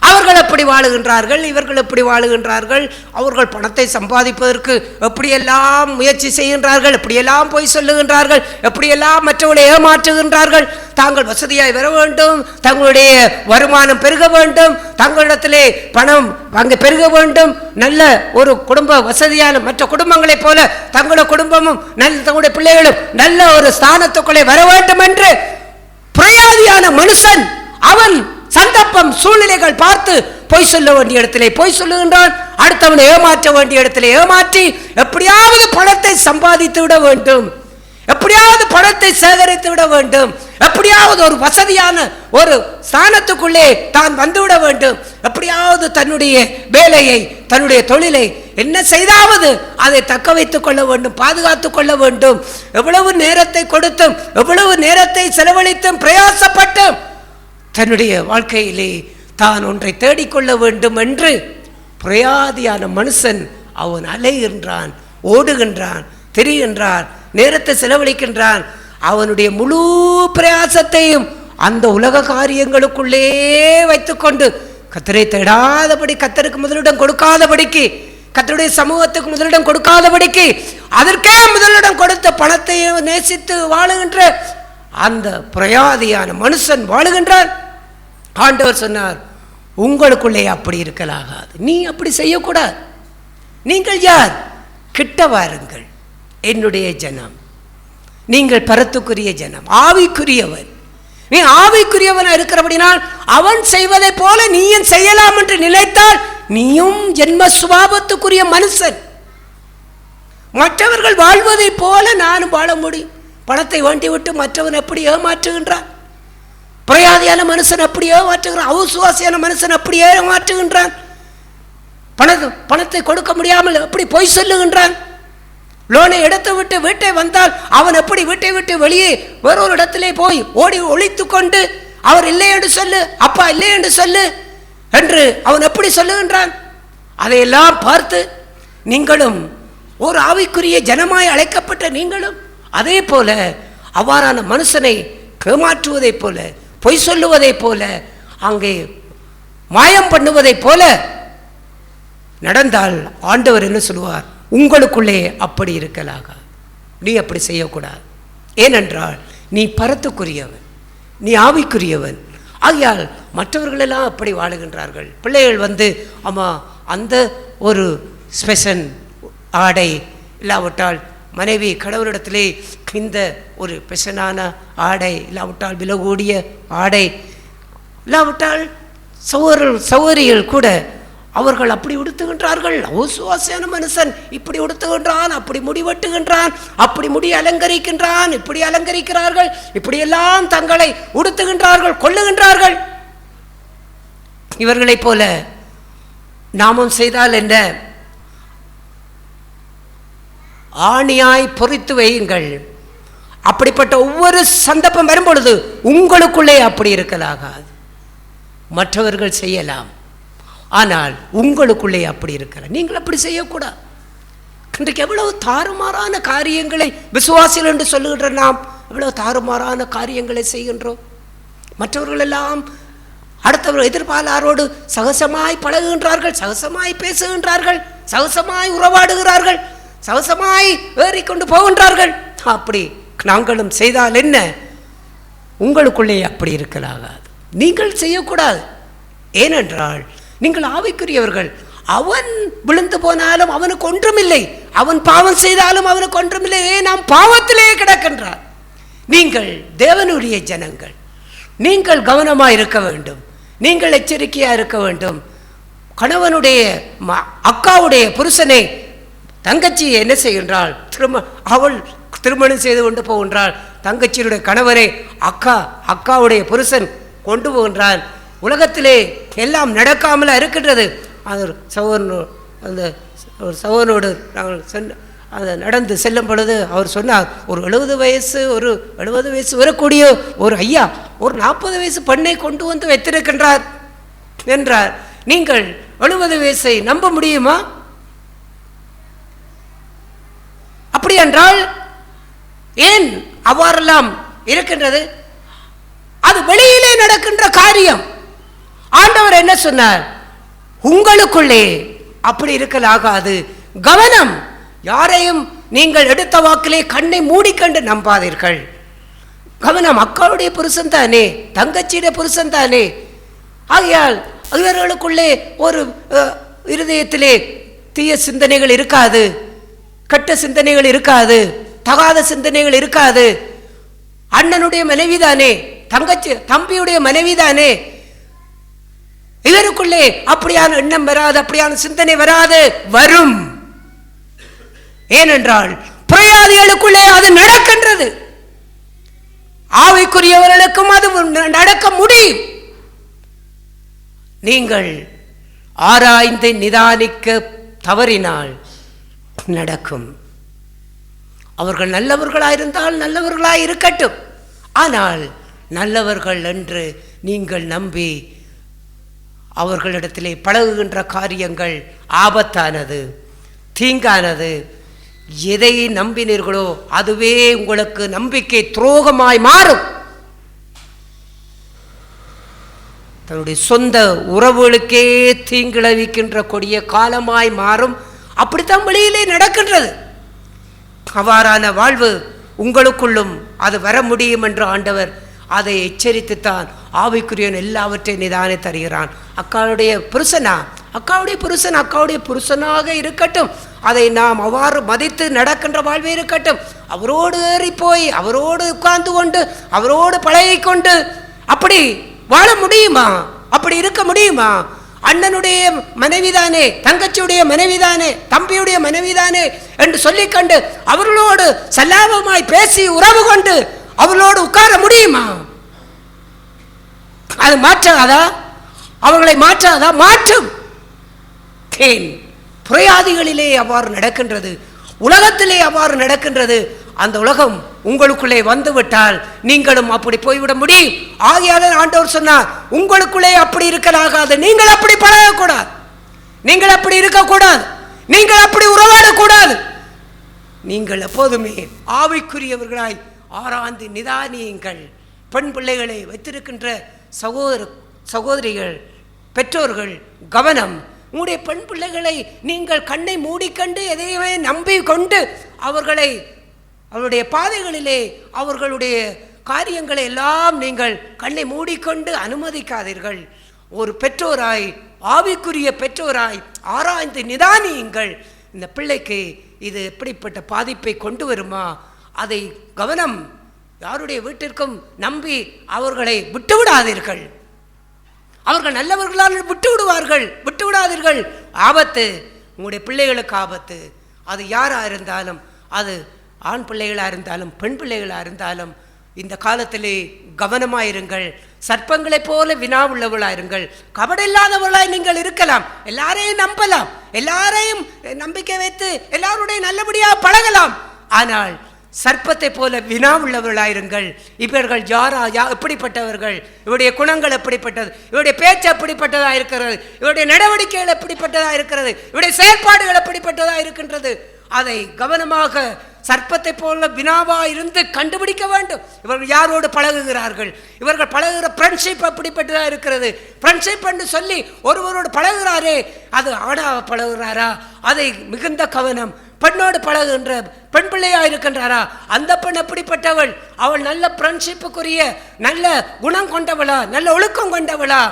அவர்கள் எப்படி வாழுகின்றார்கள், இவர்கள் எப்படி வாழுகின்றார்கள், அவர்கள் பணத்தை சம்பாதிப்பதற்கு எப்படியெல்லாம் முயற்சி செய்கின்றார்கள், எப்படியெல்லாம் பொய் சொல்லுகின்றார்கள், எப்படியெல்லாம் மற்றவர்களை ஏமாற்றுகின்றார்கள். தாங்கள் வசதியாய் வர வேண்டும், தங்களுடைய வருமானம் பெருக வேண்டும், தங்களிடத்திலே பணம் அங்கே பெருக வேண்டும், நல்ல ஒரு குடும்ப வசதியான மற்ற குடும்பங்களைப் போல தங்களுடைய குடும்பமும் தங்களுடைய பிள்ளைகளும் நல்ல ஒரு ஸ்தானத்துக்குள்ளே வர வேண்டும் என்று பிரயாதியான மனுஷன் அவன் சந்தர்ப்பம் சூழ்நிலைகள் பார்த்து பொய் சொல்ல வேண்டிய இடத்திலே பொய் சொல்லுகின்றான். அடுத்தவனை ஏமாற்ற வேண்டிய இடத்திலே ஏமாற்றி எப்படியாவது பணத்தை சம்பாதித்து விட வேண்டும், எப்படியாவது பணத்தை சேகரித்து விட வேண்டும், எப்படியாவது ஒரு வசதியான ஒரு ஸ்தானத்துக்குள்ளே தான் வந்துவிட வேண்டும், எப்படியாவது தன்னுடைய வேலையை தன்னுடைய தொழிலை என்ன செய்தாவது அதை தக்க வைத்துக் கொள்ள வேண்டும், பாதுகாத்துக் கொள்ள வேண்டும். எவ்வளவு நேரத்தை கொடுத்தும் எவ்வளவு நேரத்தை செலவழித்தும் பிரயாசப்பட்டும் தன்னுடைய வாழ்க்கையிலே தான் ஒன்றை தேடிக்கொள்ள வேண்டும் என்று பிரயாதியான மனுஷன் அவன் அலைகின்றான், ஓடுகின்றான், திரிகின்றான், நேரத்தை செலவழிக்கின்றான். அவனுடைய முழு பிரயாசத்தையும் அந்த உலக காரியங்களுக்குள்ளே வைத்துக்கொண்டு கர்த்தரை தேடாதபடி, கர்த்தருக்கு முதலிடம் கொடுக்காதபடிக்கு, கர்த்தருடைய சமூகத்துக்கு முதலிடம் கொடுக்காதபடிக்கு, அதற்கே முதலிடம் கொடுத்த பணத்தை நேசித்து வாழுகின்ற அந்த பிரயாதியான மனுஷன் வாழுகின்றான். ஆண்டவர் சொன்னார், உங்களுக்குள்ளே அப்படி இருக்கலாகாது, நீ அப்படி செய்யக்கூடாது. நீங்கள் யார்? கிட்ட வாருங்கள், என்னுடைய ஜனம், நீங்கள் பரத்துக்குரிய ஜனம், ஆவிக்குரியவன். நீ ஆவிக்குரியவன் இருக்கிறபடினால் அவன் செய்வதை போல நீயும் செய்யலாம் என்று நினைத்தால் நீயும் ஜென்ம சுபாவத்துக்குரிய மனுஷன். மற்றவர்கள் வாழ்வதை போல நானும் வாழ முடியும். பணத்தை வேண்டி விட்டு மற்றவன் எப்படி ஏமாற்றுகின்றான், பிரயாதியான மனுஷன் அப்படி ஏமாற்றுகிறான், அவுசுவாசியான மனுஷன் அப்படி ஏமாற்றுகின்றான், பணத்தை கொடுக்க முடியாமல் எப்படி பொய் சொல்லுகின்றான், லோனை எடுத்து விட்டு வீட்டை வந்தால் அவன் எப்படி வீட்டை விட்டு வெளியே வேறொரு இடத்திலே போய் ஓடி ஒளித்து கொண்டு அவர் இல்லை என்று சொல்லு, அப்பா இல்லை என்று சொல்லு என்று அவன் எப்படி சொல்லுகின்றான். அதையெல்லாம் பார்த்து நீங்களும் ஒரு ஆவிக்குரிய ஜனமாய் அழைக்கப்பட்ட நீங்களும் அதே போல அவ்வாறான மனுஷனை ஏமாற்றுவதைப் போல, பொய் சொல்லுவதைப் போல, அங்கே மாயம் பண்ணுவதைப் போல நடந்தால் ஆண்டவர் என்ன சொல்லுவார்? உங்களுக்குள்ளே அப்படி இருக்கலாக, நீ அப்படி செய்யக்கூடாது. ஏனென்றால் நீ பரத்துக்குரியவன், நீ ஆவிக்குரியவன். ஆகையால் மற்றவர்களெல்லாம் அப்படி வாழுகின்றார்கள். பிள்ளைகள் வந்து அம்மா அந்த ஒரு ஸ்பெஷல் ஆடை இல்லாவிட்டால் மனைவி கடவுளிடத்திலே இந்த ஒரு பெஷனான ஆடை இல்லாவிட்டால் விலகூடிய ஆடை இல்லாவிட்டால் சௌகரியர்கள் கூட அவர்கள் அப்படி உடுத்துகின்றார்கள். அவுசுவாசியான மனுஷன் இப்படி உடுத்துகின்றான், அப்படி முடி வெட்டுகின்றான், அப்படி முடி அலங்கரிக்கின்றான், இப்படி அலங்கரிக்கிறார்கள், இப்படியெல்லாம் தங்களை உடுத்துகின்றார்கள், கொள்ளுகின்றார்கள். இவர்களைப் போல நாமும் செய்தால் என்ன? ஆணியாய் பொறித்து வையுங்கள். அப்படிப்பட்ட ஒவ்வொரு சந்தர்ப்பம் வரும்பொழுது உங்களுக்குள்ளே அப்படி இருக்கலாகாது. மற்றவர்கள் செய்யலாம், ஆனால் உங்களுக்குள்ளே அப்படி இருக்கலாம். நீங்கள் அப்படி செய்யக்கூடாது. இன்றைக்கு எவ்வளவு தாறுமாறான காரியங்களை விசுவாசிகள் என்று சொல்லுகின்ற நாம் எவ்வளவு தாறுமாறான காரியங்களை செய்கின்றோம். மற்றவர்கள் எல்லாம் அடுத்தவர்கள் எதிர்பாலாரோடு சகசமாய் பழகுகின்றார்கள், சகசமாய் பேசுகின்றார்கள், சகசமாய் உறவாடுகிறார்கள், சகசமாய் ஏறிக்கொண்டு போகின்றார்கள். அப்படி நாங்களும் செய்தால் என்ன? உங்களுக்குள்ளே அப்படி இருக்கலாகாது. நீங்கள் செய்யக்கூடாது. ஏனென்றால் நீங்கள் ஆவிக்குரியவர்கள். அவன் விழுந்து போனாலும் அவனுக்கு ஒன்றுமில்லை, அவன் பாவம் செய்தாலும் அவனுக்கு ஒன்றுமில்லை. நாம் பாவத்திலே கிடக்கின்றார். நீங்கள் தேவனுடைய ஜனங்கள், நீங்கள் கவனமாக இருக்க வேண்டும், நீங்கள் எச்சரிக்கையாக இருக்க வேண்டும். கணவனுடைய அக்காவுடைய புருஷனை தங்கச்சி என்ன செய்கின்றாள்? அவள் திருமணம் செய்து கொண்டு போகின்றாள். தங்கச்சியுடைய கணவரை அக்காவுடைய புருஷன் கொண்டு போகின்றான். உலகத்திலே எல்லாம் நடக்காமல் இருக்கின்றது. அது அந்த ஒரு சகோதரனோடு நாங்கள் அதை நடந்து செல்லும் பொழுது அவர் சொன்னார், ஒரு 70 வயசு வரக்கூடிய ஒரு ஐயா ஒரு 40 வயசு பெண்ணை கொண்டு வந்து வைத்திருக்கின்றார் என்றார். நீங்கள் 70 வயசை நம்ப முடியுமா? அப்படி என்றால் ஏன் அவ்வாறெல்லாம் இருக்கின்றது? அது வெளியிலே நடக்கின்ற காரியம். ஆண்டவர் என்ன சொன்னார்? உங்களுக்குள்ளே அப்படி இருக்கலாகாது. கவனம். யாரையும் நீங்கள் எடுத்த வாக்கிலே கண்ணை மூடிக்கண்டு நம்பாதீர்கள். கவனம். அக்காவுடைய புருஷன் தானே, தங்கச்சியுடைய புருஷன் தானே. ஆகையால் இவர்களுக்குள்ளே ஒரு இருதயத்திலே தீய சிந்தனைகள் இருக்காது, கெட்ட சிந்தனைகள் இருக்காது, தகாத சிந்தனைகள் இருக்காது. அண்ணனுடைய மனைவிதானே, தம்பியுடைய மனைவிதானே. இவருக்குள்ளே அப்படியான எண்ணம் வராது, அப்படியான சிந்தனை வராது. வரும். ஏனென்றால் பிரயாதிகளுக்குள்ளே அது நடக்கின்றது. ஆவிக்குரியவர்களுக்கும் அது நடக்க முடியும். நீங்கள் ஆராய்ந்து நிதானிக்க தவறினால் நடக்கும். அவர்கள் நல்லவர்களாயிருந்தால் நல்லவர்களாய் இருக்கட்டும். ஆனால் நல்லவர்கள் என்று நீங்கள் நம்பி அவர்களிடத்திலே பழகுகின்ற காரியங்கள் ஆபத்தானது, தீங்கானது. எதை நம்பினீர்களோ அதுவே உங்களுக்கு நம்பிக்கை துரோகமாய் மாறும். தன்னுடைய சொந்த உறவுகளுக்கே தீங்கிழவிக்கின்ற கொடிய காலமாய் மாறும். அப்படித்தான் வெளியிலே நடக்கின்றது. அவ்வாறான வாழ்வு உங்களுக்குள்ளும் அது வர முடியும் என்று ஆண்டவர் அதை எச்சரித்துத்தான் ஆவிக்குரியவன் எல்லாவற்றையும் நிதானே தருகிறான். அக்காவுடைய புருஷன் அக்காவுடைய புருஷனாக இருக்கட்டும். அதை நாம் அவ்வாறு மதித்து நடக்கின்ற வாழ்வே இருக்கட்டும். அவரோடு ஏறி போய் அவரோடு உட்கார்ந்து கொண்டு அவரோடு பழகி கொண்டு அப்படி வாழ முடியுமா? அப்படி இருக்க முடியுமா? அண்ணனுடைய மனைவிதானே, தங்கச்சியுடைய மனைவிதானே, தம்பியுடைய மனைவிதானே என்று சொல்லிக்கொண்டு அவர்களோடு சல்லாபமாய் பேசி உறவு கொண்டு அவர்களோடு உட்கார முடியுமா? அது மாற்றாதா? அவர்களை மாற்றாதா? மாற்றும். புரையாதிகளிலே அவ்வாறு நடக்கின்றது, உலகத்திலே அவ்வாறு நடக்கின்றது. அந்த உலகம் உங்களுக்குள்ளே வந்துவிட்டால் நீங்களும் அப்படி போய்விட முடியும். ஆகையால் ஆண்டவர் சொன்னார், உங்களுக்குள்ளே அப்படி இருக்கலாகாது. நீங்கள் அப்படி பழகக்கூடாது, நீங்கள் அப்படி இருக்கக்கூடாது, நீங்கள் அப்படி உறவாடக்கூடாது. நீங்கள் எப்போதுமே ஆவிக்குரியவர்களாய் ஆராய்ந்து நிதானியுங்கள். பெண் பிள்ளைகளை வைத்திருக்கின்ற சகோதரிகள், பெற்றோர்கள் கவனம். உங்களுடைய பெண் பிள்ளைகளை நீங்கள் கண்ணை மூடிக்கண்டு எதையுமே நம்பி கொண்டு அவருடைய பாதைகளிலே அவர்களுடைய காரியங்களை எல்லாம் நீங்கள் கண்ணை மூடிக்கொண்டு அனுமதிக்காதீர்கள். ஒரு பெற்றோராய், ஆவிக்குரிய பெற்றோராய் ஆராய்ந்து நிதானியுங்கள். இந்த பிள்ளைக்கு இது எப்படிப்பட்ட பாதிப்பை கொண்டு வருமா? அதை கவனம். யாருடைய வீட்டிற்கும் நம்பி அவர்களை விட்டுவிடாதீர்கள். அவர்கள் நல்லவர்களால் விட்டுவிடாதீர்கள். ஆபத்து, உங்களுடைய பிள்ளைகளுக்கு ஆபத்து. அது யாராக இருந்தாலும், அது ஆண் பிள்ளைகளாக இருந்தாலும் பெண் பிள்ளைகளாக இருந்தாலும் இந்த காலத்திலே கவனமாயிருங்கள். சர்ப்பங்களைப் போல வினா உள்ளவர்களாயிருங்கள். கபடில்லாதவர்களாய் நீங்கள் இருக்கலாம். எல்லாரையும் நம்பலாம், எல்லாரையும் நம்பிக்கை வைத்து எல்லாருடைய நல்லபடியாக பழகலாம். ஆனால் சர்ப்பத்தை போல வினா உள்ளவர்களாயிருங்கள். இவர்கள் எப்படிப்பட்டவர்கள், இவருடைய குணங்கள் எப்படிப்பட்டது, இவருடைய பேச்சு எப்படிப்பட்டதா இருக்கிறது, இவருடைய நடவடிக்கைகள் எப்படிப்பட்டதா இருக்கிறது, இவருடைய செயற்பாடுகள் எப்படிப்பட்டதா இருக்கின்றது, அதை கவனமாக சர்ப்பத்தை போல வினாவா இருந்து கண்டுபிடிக்க வேண்டும். இவர்கள் யாரோடு பழகுகிறார்கள், இவர்கள் பழகுகிற ஃப்ரெண்ட்ஷிப் எப்படிப்பட்டதா இருக்கிறது. ஃப்ரெண்ட்ஷிப் என்று சொல்லி ஒருவரோடு பழகுகிறாரே, அது ஆடாக பழகுகிறாரா? அதை மிகுந்த கவனம். பெண்ணோடு பழகுகின்ற பெண் பிள்ளையா இருக்கின்றாரா? அந்த பெண் எப்படிப்பட்டவள்? அவள் நல்ல ஃப்ரெண்ட்ஷிப்புக்குரிய நல்ல குணம் கொண்டவளா, நல்ல ஒழுக்கம் கொண்டவளா,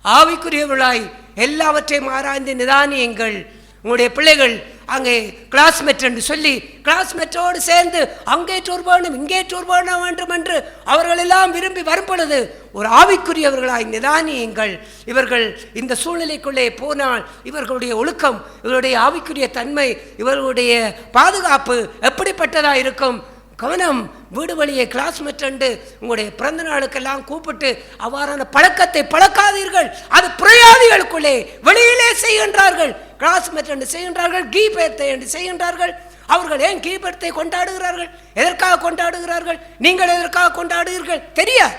ஆவிக்குரியவளாய் எல்லாவற்றையும் ஆராய்ந்து நிதானியுங்கள். உங்களுடைய பிள்ளைகள் அங்கே கிளாஸ்மேட் என்று சொல்லி கிளாஸ்மேட்டோடு சேர்ந்து அங்கே டூர் போகணும், இங்கே டூர் போக வேண்டும் என்று அவர்கள் எல்லாம் விரும்பி வரும் பொழுது ஒரு ஆவிக்குரியவர்களாய் நிதானியுங்கள். இவர்கள் இந்த சூழ்நிலைக்குள்ளே போனால் இவர்களுடைய ஒழுக்கம், இவருடைய ஆவிக்குரிய தன்மை, இவர்களுடைய பாதுகாப்பு எப்படிப்பட்டதாக இருக்கும்? கவனம். வீடு வழியே கிளாஸ்மேட் என்று உங்களுடைய பிறந்த நாளுக்கெல்லாம் கூப்பிட்டு அவ்வாறான பழக்கத்தை பழக்காதீர்கள். அது பிரயாதிகளுக்குள்ளே வெளியிலே செய்கின்றார்கள். கிளாஸ்மேட் என்று செய்கின்றார்கள், கீபத்தை என்று செய்கின்றார்கள். அவர்கள் ஏன் கீபத்தை கொண்டாடுகிறார்கள்? எதற்காக கொண்டாடுகிறார்கள்? நீங்கள் எதற்காக கொண்டாடுகிறீர்கள் தெரியாது.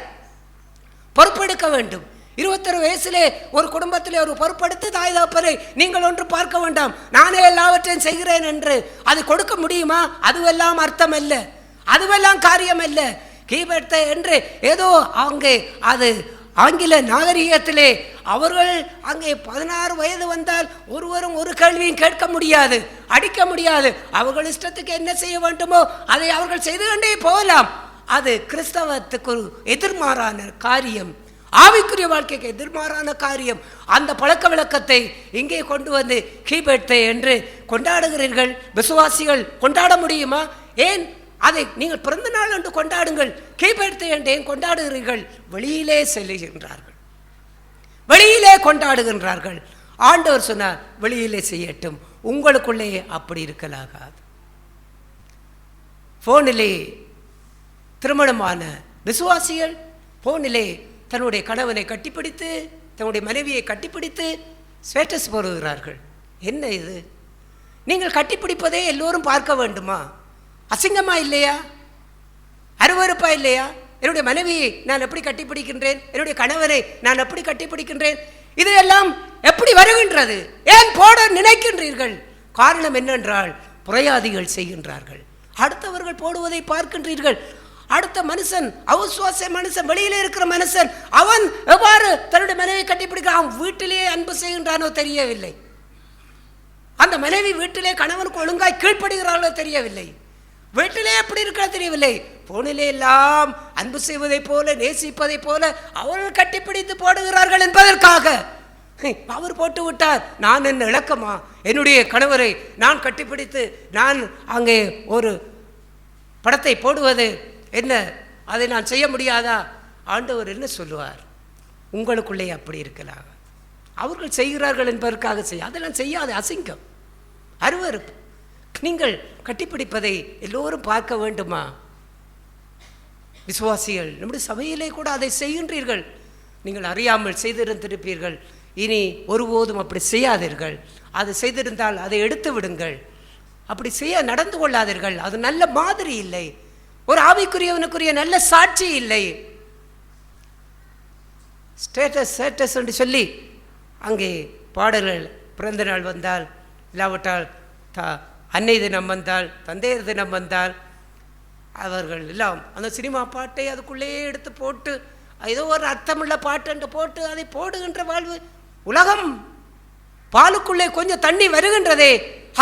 பொறுப்பெடுக்க வேண்டும். 21 வயசிலே ஒரு குடும்பத்திலே ஒரு பொறுப்படுத்தி தாய் தகப்பனை நீங்கள் ஒன்று பார்க்க வேண்டாம், நானே எல்லாவற்றையும் செய்கிறேன் என்று அது கொடுக்க முடியுமா? அதுவெல்லாம் அர்த்தம் அல்ல, அதுவெல்லாம் காரியம் அல்ல. கீபெடுத்த என்று ஏதோ அங்கே அது ஆங்கில நாகரிகத்திலே அவர்கள் அங்கே 16 வயது வந்தால் ஒருவரும் ஒரு கேள்வியும் கேட்க முடியாது, அடிக்க முடியாது. அவர்கள் இஷ்டத்துக்கு என்ன செய்ய வேண்டுமோ அதை அவர்கள் செய்து கொண்டே போகலாம். அது கிறிஸ்தவத்துக்கு ஒரு எதிர்மாறான காரியம், ஆவிக்குரிய வாழ்க்கைக்கு எதிர்மாறான காரியம். அந்த பழக்க விளக்கத்தை இங்கே கொண்டு வந்து கீபெடுத்தை என்று கொண்டாடுகிறீர்கள். விசுவாசிகள் கொண்டாட முடியுமா? ஏன் அதை நீங்கள் பிறந்த நாள் என்று கொண்டாடுங்கள், கீபெடுத்தை என்று ஏன் கொண்டாடுகிறீர்கள்? வெளியிலே செல்லுகின்றார்கள், வெளியிலே கொண்டாடுகின்றார்கள். ஆண்டவர் சொன்னார் வெளியிலே செய்யட்டும், உங்களுக்குள்ளே அப்படி இருக்கலாகாது. போனிலே திருமணமான விசுவாசிகள் போனிலே தன்னுடைய கணவனை கட்டிப்பிடித்து தன்னுடைய மனைவியை கட்டிப்பிடித்து ஸ்டேட்டஸ் போடுகிறார்கள். என்ன இது? நீங்கள் கட்டிப்பிடிப்பதே எல்லோரும் பார்க்க வேண்டுமா? அசிங்கமா இல்லையா? அருவருப்பா இல்லையா? என்னுடைய மனைவியை நான் எப்படி கட்டிப்பிடிக்கின்றேன், என்னுடைய கணவரை நான் எப்படி கட்டிப்பிடிக்கின்றேன், இது எல்லாம் எப்படி வருகின்றது? ஏன் போட நினைக்கின்றீர்கள்? காரணம் என்னென்றால் புரையாதிகள் செய்கின்றார்கள். அடுத்தவர்கள் போடுவதை பார்க்கின்றீர்கள். அடுத்த மனுஷன், அவிசுவாச மனுஷன், வெளியிலே இருக்கிற மனுஷன், அவன் எவ்வாறு தன்னுடைய மனைவியை கட்டிப்பிடிக்க அவன் வீட்டிலேயே அன்பு செய்கின்றானோ தெரியவில்லை. அந்த மனைவி வீட்டிலே கணவனுக்கு ஒழுங்காய் கீழ்ப்படுகிறார்களோ தெரியவில்லை. வீட்டிலே எப்படி இருக்கிற தெரியவில்லை. போனிலே எல்லாம் அன்பு செய்வதை போல நேசிப்பதை போல அவர்கள் கட்டிப்பிடித்து போடுகிறார்கள் என்பதற்காக அவர் போட்டு விட்டார். நான் என்ன இழக்கமா? என்னுடைய கணவரை நான் கட்டிப்பிடித்து நான் அங்கே ஒரு படத்தை போடுவது என்ன, அதை நான் செய்ய முடியாதா? ஆண்டவர் என்ன சொல்லுவார்? உங்களுக்குள்ளே அப்படி இருக்கலாம். அவர்கள் செய்கிறார்கள் என்பதற்காக செய்ய, அதெல்லாம் செய்யாத அசிங்கம், அருவருப்பு. நீங்கள் கட்டிப்பிடிப்பதை எல்லோரும் பார்க்க வேண்டுமா? விசுவாசிகள் நம்முடைய சபையிலே கூட அதை செய்கின்றீர்கள். நீங்கள் அறியாமல் செய்திருந்திருப்பீர்கள். இனி ஒருபோதும் அப்படி செய்யாதீர்கள். அது செய்திருந்தால் அதை எடுத்து விடுங்கள். அப்படி செய்ய நடந்து கொள்ளாதீர்கள். அது நல்ல மாதிரி இல்லை, ஒரு ஆவிக்குரியவனுக்குரிய நல்ல சாட்சி இல்லை. ஸ்டேட்டஸ் ஸ்டேட்டஸ் என்று சொல்லி அங்கே பாடல்கள், பிறந்த நாள் வந்தால், இல்லாவிட்டால் அன்னை தினம் வந்தால், தந்தையர் தினம் வந்தால், அவர்கள் எல்லாம் அந்த சினிமா பாட்டை அதுக்குள்ளே எடுத்து போட்டு ஏதோ ஒரு அர்த்தமுள்ள பாட்டு என்று போட்டு அதை போடுகின்ற வாழ்வு. உலகம் பாலுக்குள்ளே கொஞ்சம் தண்ணி வருகின்றதே,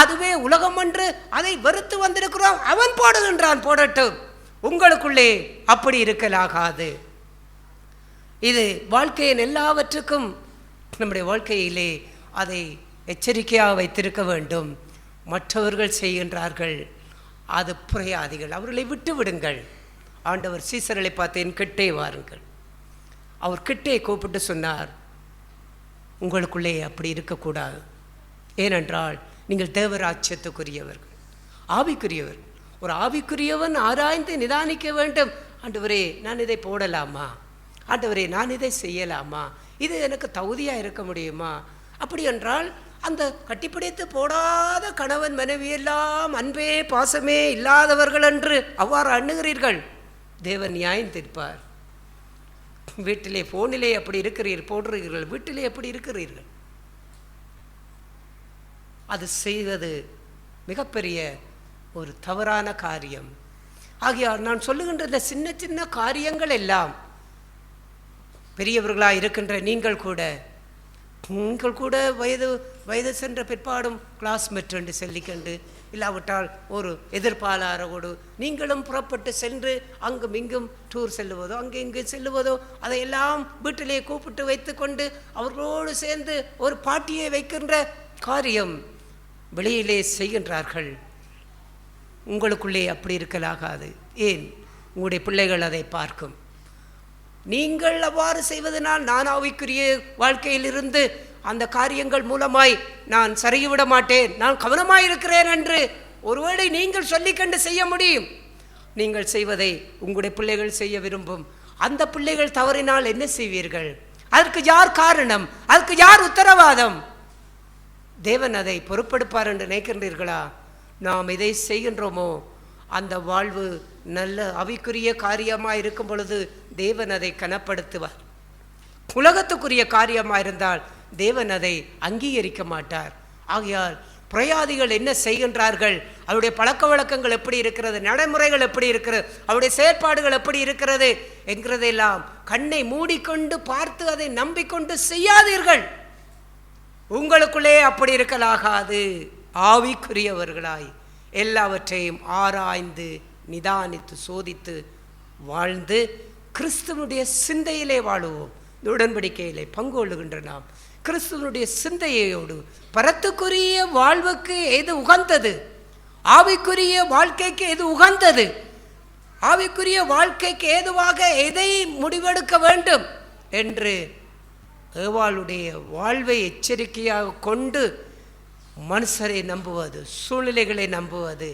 அதுவே உலகம் என்று அதை வெறுத்து வந்திருக்கிறோம். அவன் போடுகின்றான், போடட்டும். உங்களுக்குள்ளே அப்படி இருக்கலாகாது. இது வாழ்க்கையின் எல்லாவற்றுக்கும் நம்முடைய வாழ்க்கையிலே அதை எச்சரிக்கையாக வைத்திருக்க வேண்டும். மற்றவர்கள் செய்கின்றார்கள், அது புரையாதிகள், அவர்களை விட்டு விடுங்கள். ஆண்டவர் சீசர்களை பார்த்தேன், கிட்டே வாருங்கள். அவர் கிட்டே கூப்பிட்டு சொன்னார், உங்களுக்குள்ளே அப்படி இருக்கக்கூடாது. ஏனென்றால் நீங்கள் தேவராட்சியத்துக்குரியவர்கள், ஆவிக்குரியவர். ஒரு ஆவிக்குரியவன் ஆராய்ந்து நிதானிக்க வேண்டும். ஆண்டவரே, நான் இதை போடலாமா? ஆண்டவரே, நான் இதை செய்யலாமா? இது எனக்கு தகுதியாக இருக்க முடியுமா? அப்படி என்றால் அந்த கட்டிப்பிடித்து போடாத கணவன் மனைவி எல்லாம் அன்பே பாசமே இல்லாதவர்கள் என்று அவ்வாறு எண்ணுகிறீர்கள். தேவன் நியாயம் தீர்ப்பார். வீட்டிலே போனிலே அப்படி இருக்கிறீர்கள், போடுறீர்கள், வீட்டிலே எப்படி இருக்கிறீர்கள்? அது செய்வது மிகப்பெரிய ஒரு தவறான காரியம். ஆகையால் நான் சொல்லுகின்ற இந்த சின்ன சின்ன காரியங்கள் எல்லாம் பெரியவர்களாக இருக்கின்ற நீங்கள் கூட வயது சென்ற பிற்பாடும் கிளாஸ்மேட் என்று சொல்லிக்கொண்டு, இல்லாவிட்டால் ஒரு எதிர்பாலாரோடு நீங்களும் புறப்பட்டு சென்று அங்கும் இங்கும் டூர் செல்லுவதோ அங்கே இங்கு செல்லுவதோ, அதையெல்லாம் வீட்டிலே கூப்பிட்டு வைத்து கொண்டு அவர்களோடு சேர்ந்து ஒரு பாட்டியை வைக்கின்ற காரியம் வெளியிலே செய்கின்றார்கள். உங்களுக்குள்ளே அப்படி இருக்கலாகாது. ஏன்? உங்களுடைய பிள்ளைகள் அதை பார்க்கும். நீங்கள் அவ்வாறு செய்வதனால் நான் ஆவிக்குரிய வாழ்க்கையிலிருந்து அந்த காரியங்கள் மூலமாய் நான் சருகிவிட மாட்டேன், நான் கவனமாய் இருக்கிறேன் என்று ஒருவேளை நீங்கள் சொல்லிக்கொண்டு செய்ய முடியும். நீங்கள் செய்வதை உங்களுடைய பிள்ளைகள் செய்ய விரும்பும். அந்த பிள்ளைகள் தவறினால் என்ன செய்வீர்கள்? அதற்கு யார் காரணம்? அதற்கு யார் உத்தரவாதம்? தேவன் அதை பொறுப்பெடுப்பார் என்று நினைக்கின்றீர்களா? நாம் இதை செய்கின்றோமோ அந்த வாழ்வு நல்ல ஆவிக்குரிய காரியமாக இருக்கும் பொழுது தேவன் அதை கனப்படுத்துவார். உலகத்துக்குரிய காரியமாக இருந்தால் தேவன் அதை அங்கீகரிக்க மாட்டார். ஆகையால் பிரயாதிகள் என்ன செய்கின்றார்கள், அவருடைய பழக்க வழக்கங்கள் எப்படி இருக்கிறது, நடைமுறைகள் எப்படி இருக்கிறது, அவருடைய செயற்பாடுகள் எப்படி இருக்கிறது என்கிறதெல்லாம் கண்ணை மூடிக்கொண்டு பார்த்து அதை நம்பிக்கொண்டு செய்யாதீர்கள். உங்களுக்குள்ளே அப்படி இருக்கலாகாது. ஆவிக்குரியவர்களாய் எல்லாவற்றையும் ஆராய்ந்து நிதானித்து சோதித்து வாழ்ந்து கிறிஸ்துவனுடைய சிந்தையிலே வாழுவோம். இந்த உடன்படிக்கையிலே பங்கு கொள்ளுகின்ற நாம் கிறிஸ்துவனுடைய சிந்தையோடு பரத்துக்குரிய வாழ்வுக்கு எது உகந்தது, ஆவிக்குரிய வாழ்க்கைக்கு எது உகந்தது, ஆவிக்குரிய வாழ்க்கைக்கு ஏதுவாக எதை முடிவெடுக்க வேண்டும் என்று ஏவாளுடைய வாழ்வை எச்சரிக்கையாக கொண்டு மனுஷரை நம்புவது, சூழ்நிலைகளை நம்புவது,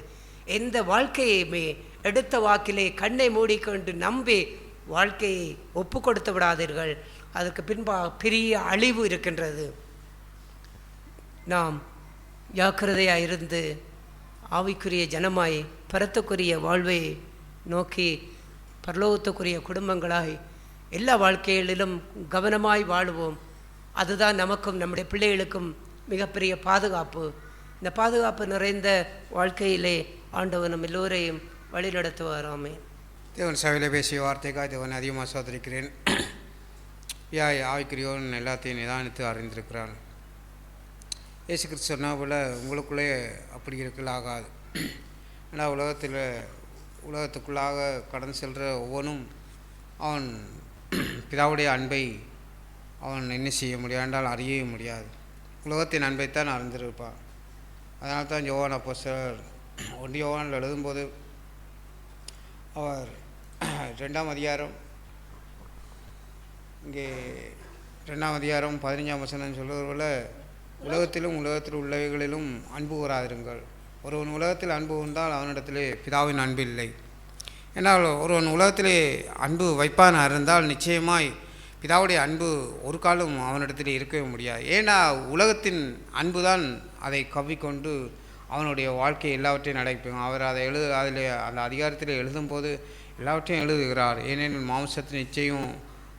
எந்த வாழ்க்கையுமே எடுத்த வாக்கிலே கண்ணை மூடிக்கொண்டு நம்பி வாழ்க்கையை ஒப்பு கொடுத்து விடாதீர்கள். அதுக்கு பின்பாக பெரிய அழிவு இருக்கின்றது. நாம் ஜாக்கிரதையாக இருந்து ஆவிக்குரிய ஜனமாய் பரத்துக்குரிய வாழ்வை நோக்கி பரலோகத்துக்குரிய குடும்பங்களாய் எல்லா வாழ்க்கைகளிலும் கவனமாய் வாழுவோம். அதுதான் நமக்கும் நம்முடைய பிள்ளைகளுக்கும் மிகப்பெரிய பாதுகாப்பு. இந்த பாதுகாப்பு நிறைந்த வாழ்க்கையிலே ஆண்டவர் நம்ம எல்லோரையும் வழி நடத்துவாராமே. தேவன் சபையில் பேசிய வார்த்தைக்காக தேவன் அதிகமாக சோதரிக்கிறேன். ஆவிக்குரியோன் எல்லாத்தையும் நிதானித்து அறிந்திருக்கிறான். இயேசு கிறிஸ்து சொன்னா போல் உங்களுக்குள்ளே அப்படி இருக்கலாகாது. ஏன்னா உலகத்துக்குள்ளாக கடந்து செல்கிற ஒவ்வொன்றும் அவன் பிதாவுடைய அன்பை அவன் என்ன செய்ய முடியாது என்றால் அறியவே முடியாது. உலகத்தின் அன்பைத்தான் அறிந்திருப்பான். அதனால தான் யோவான் அப்போஸ்தலர் 1 யோவானில் எழுதும்போது அவர் 2ஆம் அதிகாரம் இங்கே 2ஆம் அதிகாரம் 15ஆம் வசனம் சொல்லுவதுபோல் உலகத்திலும் உலகத்தில் உள்ளவைகளிலும் அன்பு கூறாதிருங்கள். ஒருவன் உலகத்தில் அன்பு கொண்டால் அவனிடத்திலே பிதாவின் அன்பு இல்லை. ஏன்னால் ஒருவன் உலகத்திலே அன்பு வைப்பானாக இருந்தால் நிச்சயமாய் பிதாவுடைய அன்பு ஒரு காலம் அவனிடத்தில் இருக்கவே முடியாது. ஏன்னா உலகத்தின் அன்பு தான் அதை கவ்விக்கொண்டு அவனுடைய வாழ்க்கை எல்லாவற்றையும் நடைபெறும். அவர் அதை அதில் அந்த அதிகாரத்தில் எழுதும்போது எல்லாவற்றையும் எழுதுகிறார். ஏனெனில் மாம்சத்தின் இச்சையும்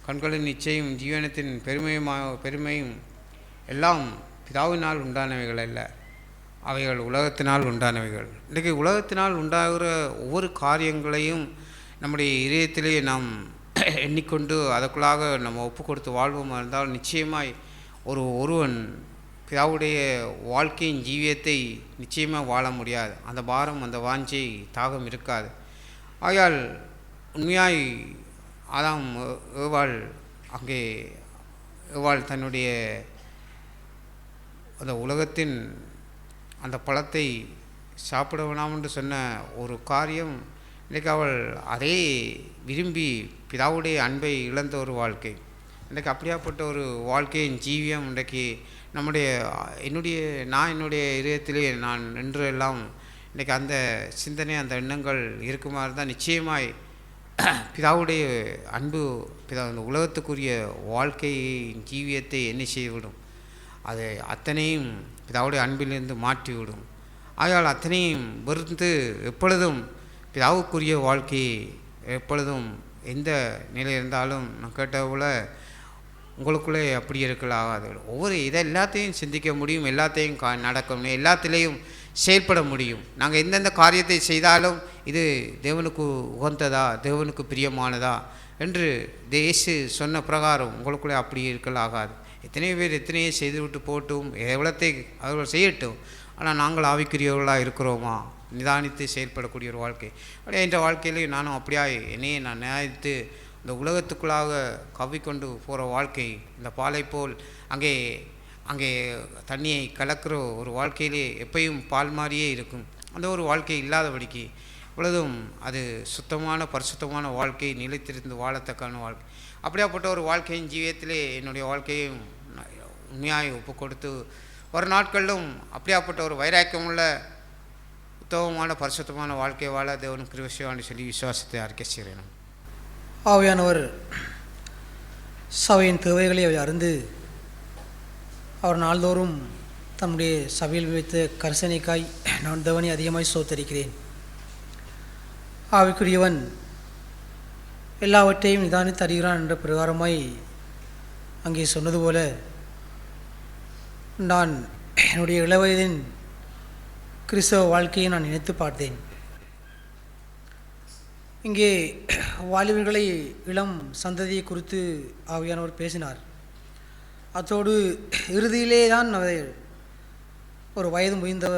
கண்களின் இச்சையும் ஜீவனத்தின் பெருமையும் எல்லாம் பிதாவினால் உண்டானவைகள் அல்ல, அவைகள் உலகத்தினால் உண்டானவைகள். இன்றைக்கு உலகத்தினால் உண்டாகிற ஒவ்வொரு காரியங்களையும் நம்முடைய இதயத்திலே நாம் எண்ணிக்கொண்டு அதற்குள்ளாக நம்ம ஒப்பு கொடுத்து வாழ்வோமா இருந்தால் நிச்சயமாய் ஒருவன் பிதாவுடைய வாழ்க்கையின் ஜீவியத்தை நிச்சயமாக வாழ முடியாது. அந்த பாரம், அந்த வாஞ்சை, தாகம் இருக்காது. ஆகையால் உண்மையாய் ஆதாம் ஏவாள் அங்கே ஏவாள் தன்னுடைய அந்த உலகத்தின் அந்த பழத்தை சாப்பிட வேணாம் என்று சொன்ன ஒரு காரியம் இன்றைக்கு அவள் அதே விரும்பி பிதாவுடைய அன்பை இழந்த ஒரு வாழ்க்கை. இன்றைக்கு அப்படியாப்பட்ட ஒரு வாழ்க்கையின் ஜீவியம் இன்றைக்கு என்னுடைய இதயத்திலே நான் நின்று எல்லாம் இன்றைக்கி அந்த சிந்தனை, அந்த எண்ணங்கள் இருக்குமாறு தான் நிச்சயமாய் பிதாவுடைய அன்பு அந்த உலகத்துக்குரிய வாழ்க்கையை ஜீவியத்தை என்ன செய்துவிடும், அது அத்தனையும் பிதாவுடைய அன்பிலிருந்து மாற்றிவிடும். ஆகையால் அத்தனையும் வெறுத்து எப்பொழுதும் பிதாவுக்குரிய வாழ்க்கையை எப்பொழுதும் எந்த நிலை இருந்தாலும் நான் கேட்ட போல உங்களுக்குள்ளே அப்படி இருக்கலாகாது. ஒவ்வொரு எல்லாத்தையும் சிந்திக்க முடியும், எல்லாத்தையும் நடக்கும், எல்லாத்திலையும் செயல்பட முடியும். நாங்கள் எந்தெந்த காரியத்தை செய்தாலும் இது தேவனுக்கு உகந்ததா, தேவனுக்கு பிரியமானதா என்று இயேசு சொன்ன பிரகாரம் உங்களுக்குள்ளே அப்படி இருக்கலாகாது. எத்தனையோ பேர் எத்தனையோ செய்துவிட்டு போட்டும், எவ்வளோத்தை அவர்கள் செய்யட்டும், ஆனால் நாங்கள் ஆவிக்குரியவர்களாக இருக்கிறோமா, நிதானித்து செயல்படக்கூடிய ஒரு வாழ்க்கை. அப்படியே என்ற வாழ்க்கையிலையும் நானும் அப்படியா என்னையே நான் நியாயத்து இந்த உலகத்துக்குள்ளாக கவ்விக்கொண்டு போகிற வாழ்க்கை, இந்த பாலை போல் அங்கே தண்ணியை கலக்கிற ஒரு வாழ்க்கையிலே எப்பயும் பால் மாதிரியே இருக்கும். அந்த ஒரு வாழ்க்கை இல்லாதபடிக்கு இவ்வளதும் அது சுத்தமான பரிசுத்தமான வாழ்க்கை, நிலைத்திருந்து வாழத்தக்கான வாழ்க்கை. அப்படியாப்பட்ட ஒரு வாழ்க்கையின் ஜீவியத்திலே என்னுடைய வாழ்க்கையும் உண்மையாக ஒப்பு கொடுத்து ஒரு நாட்களிலும் அப்படியாப்பட்ட ஒரு வைராக்கியமுள்ள உத்தமமான பரிசுத்தமான வாழ்க்கை வாழ தேவனும் கிருபை செய்வான்னு சொல்லி விசுவாசத்தை அறிக்கை செய்கிறேன். ஆவியானவர் சபையின் தேவைகளை அறிந்து அவர் நாள்தோறும் தன்னுடைய சபையில் வைத்த கரிசனைக்காய் நான் தேவனை அதிகமாய் சோத்தரிக்கிறேன். ஆவிக்குரியவன் எல்லாவற்றையும் நிதானித்து அறிகிறான் என்ற பிரகாரமாய் அங்கே சொன்னது போல நான் என்னுடைய இளவயதின் கிறிஸ்தவ வாழ்க்கையை நான் நினைத்து பார்த்தேன். இங்கே வாலிபர்களை, இளம் சந்ததியை குறித்து ஆவியானவர் பேசினார். அத்தோடு இறுதியிலே தான் அவர் ஒரு வயது முதிர்ந்த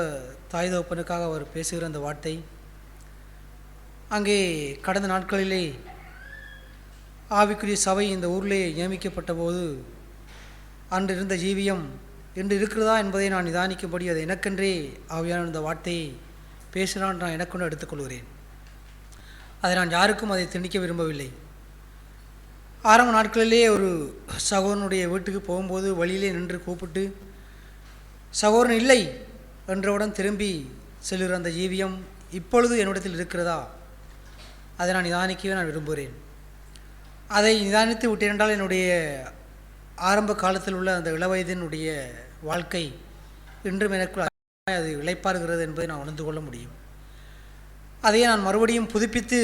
தாய் தகப்பனுக்காக அவர் பேசுகிற அந்த வார்த்தை, அங்கே கடந்த நாட்களிலே ஆவிக்குரிய சபை இந்த ஊரிலே நியமிக்கப்பட்ட போது அன்று இருந்த ஜீவியம் இன்று இருக்கிறதா என்பதை நான் நிதானிக்கும்படி அதை எனக்கென்றே ஆவியான இந்த வார்த்தையை பேசினான் நான் எனக்கொண்டு எடுத்துக்கொள்கிறேன். அதை நான் யாருக்கும் அதை திணிக்க விரும்பவில்லை. ஆரம்ப நாட்களிலே ஒரு சகோதரனுடைய வீட்டுக்கு போகும்போது வழியிலே நின்று கூப்பிட்டு சகோதரன் இல்லை என்றவுடன் திரும்பி செல்லுகிற அந்த ஜீவியம் இப்பொழுது என்னிடத்தில் இருக்கிறதா, அதை நான் நிதானிக்கவே நான் விரும்புகிறேன். அதை நிதானித்து விட்டேன் என்றால் என்னுடைய ஆரம்ப காலத்தில் உள்ள அந்த இளவயதினுடைய வாழ்க்கை இன்றும் எனக்குள் அது இளைப்பாறுகிறது என்பதை நான் உணர்ந்து கொள்ள முடியும். அதையே நான் மறுபடியும் புதுப்பித்து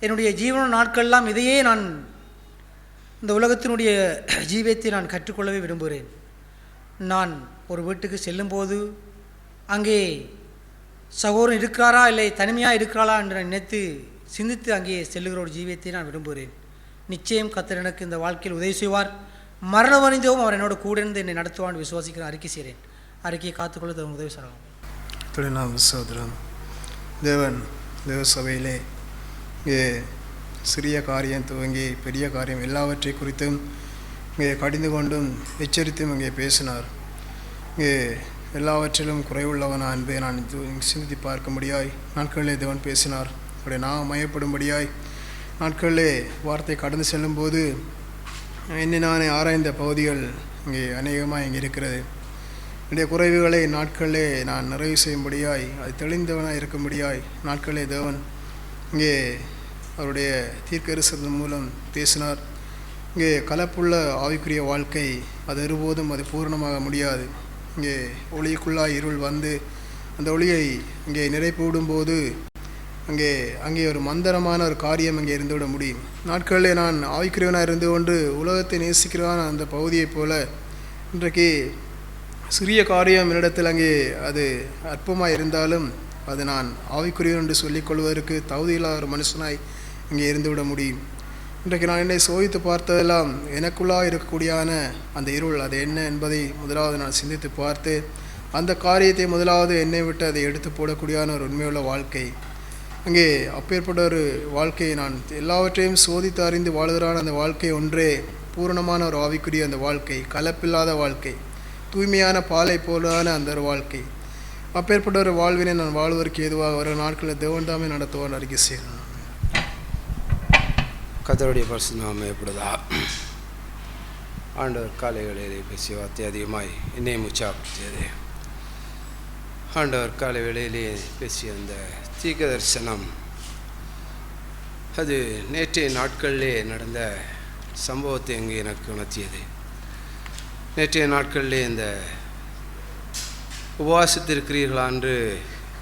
என்னுடைய ஜீவன நாட்களெல்லாம் இதையே நான் இந்த உலகத்தினுடைய ஜீவியத்தை நான் கற்றுக்கொள்ளவே விரும்புகிறேன். நான் ஒரு வீட்டுக்கு செல்லும்போது அங்கே சகோதரன் இருக்கிறாரா இல்லை தனிமையாக இருக்கிறாளா என்று நான் நினைத்து சிந்தித்து அங்கே செல்லுகிற ஒரு ஜீவியத்தை நான் விரும்புகிறேன். நிச்சயம் கர்த்தர் எனக்கு இந்த வாழ்க்கையில் உதவி செய்வார். மரணம் அறிந்தவும் அவர் என்னோட கூட இருந்து என்னை நடத்துவான்னு விசுவாசிக்கிறேன், அறிக்கை செய்கிறேன். அறிக்கையை காத்துக்கொள்ள உதவி செய்யலாம். நாம் சகோதரன் தேவன் தேவ சபையிலே இங்கே சிறிய காரியம் துவங்கி பெரிய காரியம் எல்லாவற்றை குறித்தும் இங்கே கடிந்து கொண்டும் எச்சரித்தும் இங்கே பேசினார். இங்கே எல்லாவற்றிலும் குறைவுள்ளவனா என்பதை நான் சிந்தித்து பார்க்கும்படியாய் நாட்களிலே தேவன் பேசினார். அவருடைய நான் மயப்படும்படியாய் நாட்களிலே வார்த்தை கடந்து செல்லும்போது என்னை நானே ஆராய்ந்த பகுதிகள் இங்கே அநேகமாக இங்கே இருக்கிறது. என்னுடைய குறைவுகளை நாட்களிலே நான் நிறைவு செய்யும்படியாய் அது தெளிந்தவனாக இருக்கும்படியாய் நாட்களிலே தேவன் இங்கே அவருடைய தீர்க்கதரிசனத்தின் மூலம் பேசினார். இங்கே கலப்புள்ள ஆவிக்குரிய வாழ்க்கை அது ஒருபோதும் அது பூரணமாக முடியாது. இங்கே ஒளிக்குள்ளாய் இருள் வந்து அந்த ஒளியை இங்கே நிறைப்பூடும்போது அங்கே ஒரு மந்தரமான ஒரு காரியம் அங்கே இருந்துவிட முடியும். நாட்களிலே நான் ஆவிக்குரியவனாக இருந்து கொண்டு உலகத்தை நேசிக்கிறவான அந்த பகுதியைப் போல இன்றைக்கு சிறிய காரியம் என்னிடத்தில் அங்கே அது அற்பமாக இருந்தாலும் அது நான் ஆவிக்குரியவன் என்று சொல்லிக்கொள்வதற்கு தகுதியில்லாத ஒரு மனுஷனாய் இங்கே இருந்துவிட முடியும். இன்றைக்கு நான் என்னை சோதித்து பார்த்ததெல்லாம் எனக்குள்ளாக இருக்கக்கூடியான அந்த இருள் அது என்ன என்பதை முதலாவது நான் சிந்தித்து பார்த்து அந்த காரியத்தை முதலாவது என்னை விட்டு அதை எடுத்து போடக்கூடியான ஒரு உண்மையுள்ள வாழ்க்கை, அங்கே அப்பேற்பட்ட ஒரு வாழ்க்கையை நான் எல்லாவற்றையும் சோதித்து அறிந்து வாழ்கிறான அந்த வாழ்க்கை ஒன்றே பூரணமான ஒரு ஆவிக்குரிய அந்த வாழ்க்கை, கலப்பில்லாத வாழ்க்கை, தூய்மையான பாலை போலான அந்த ஒரு வாழ்க்கை. அப்பேற்பட்ட ஒரு வாழ்வினை நான் வாழ்வதற்கு ஏதுவாக வர நாட்களில் தேவன்தாமே நடத்துவான் அறிக்கை செய்யணும். கர்த்தருடைய பரிசுத்த நாமம் எப்படிதா ஆண்டவர் காலைகளிலே பேசிய வார்த்தை அதிகமாய் என்னை உற்சாகப்படுத்தியது. ஆண்டவர் காலை வேளையிலே பேசிய அந்த தீர்க்க தரிசனம் அது நேற்றைய நாட்களிலே நடந்த சம்பவத்தை அங்கே எனக்கு உணர்த்தியது. நேற்றைய நாட்களிலே இந்த உபவாசத்திருக்கிறீர்களா என்று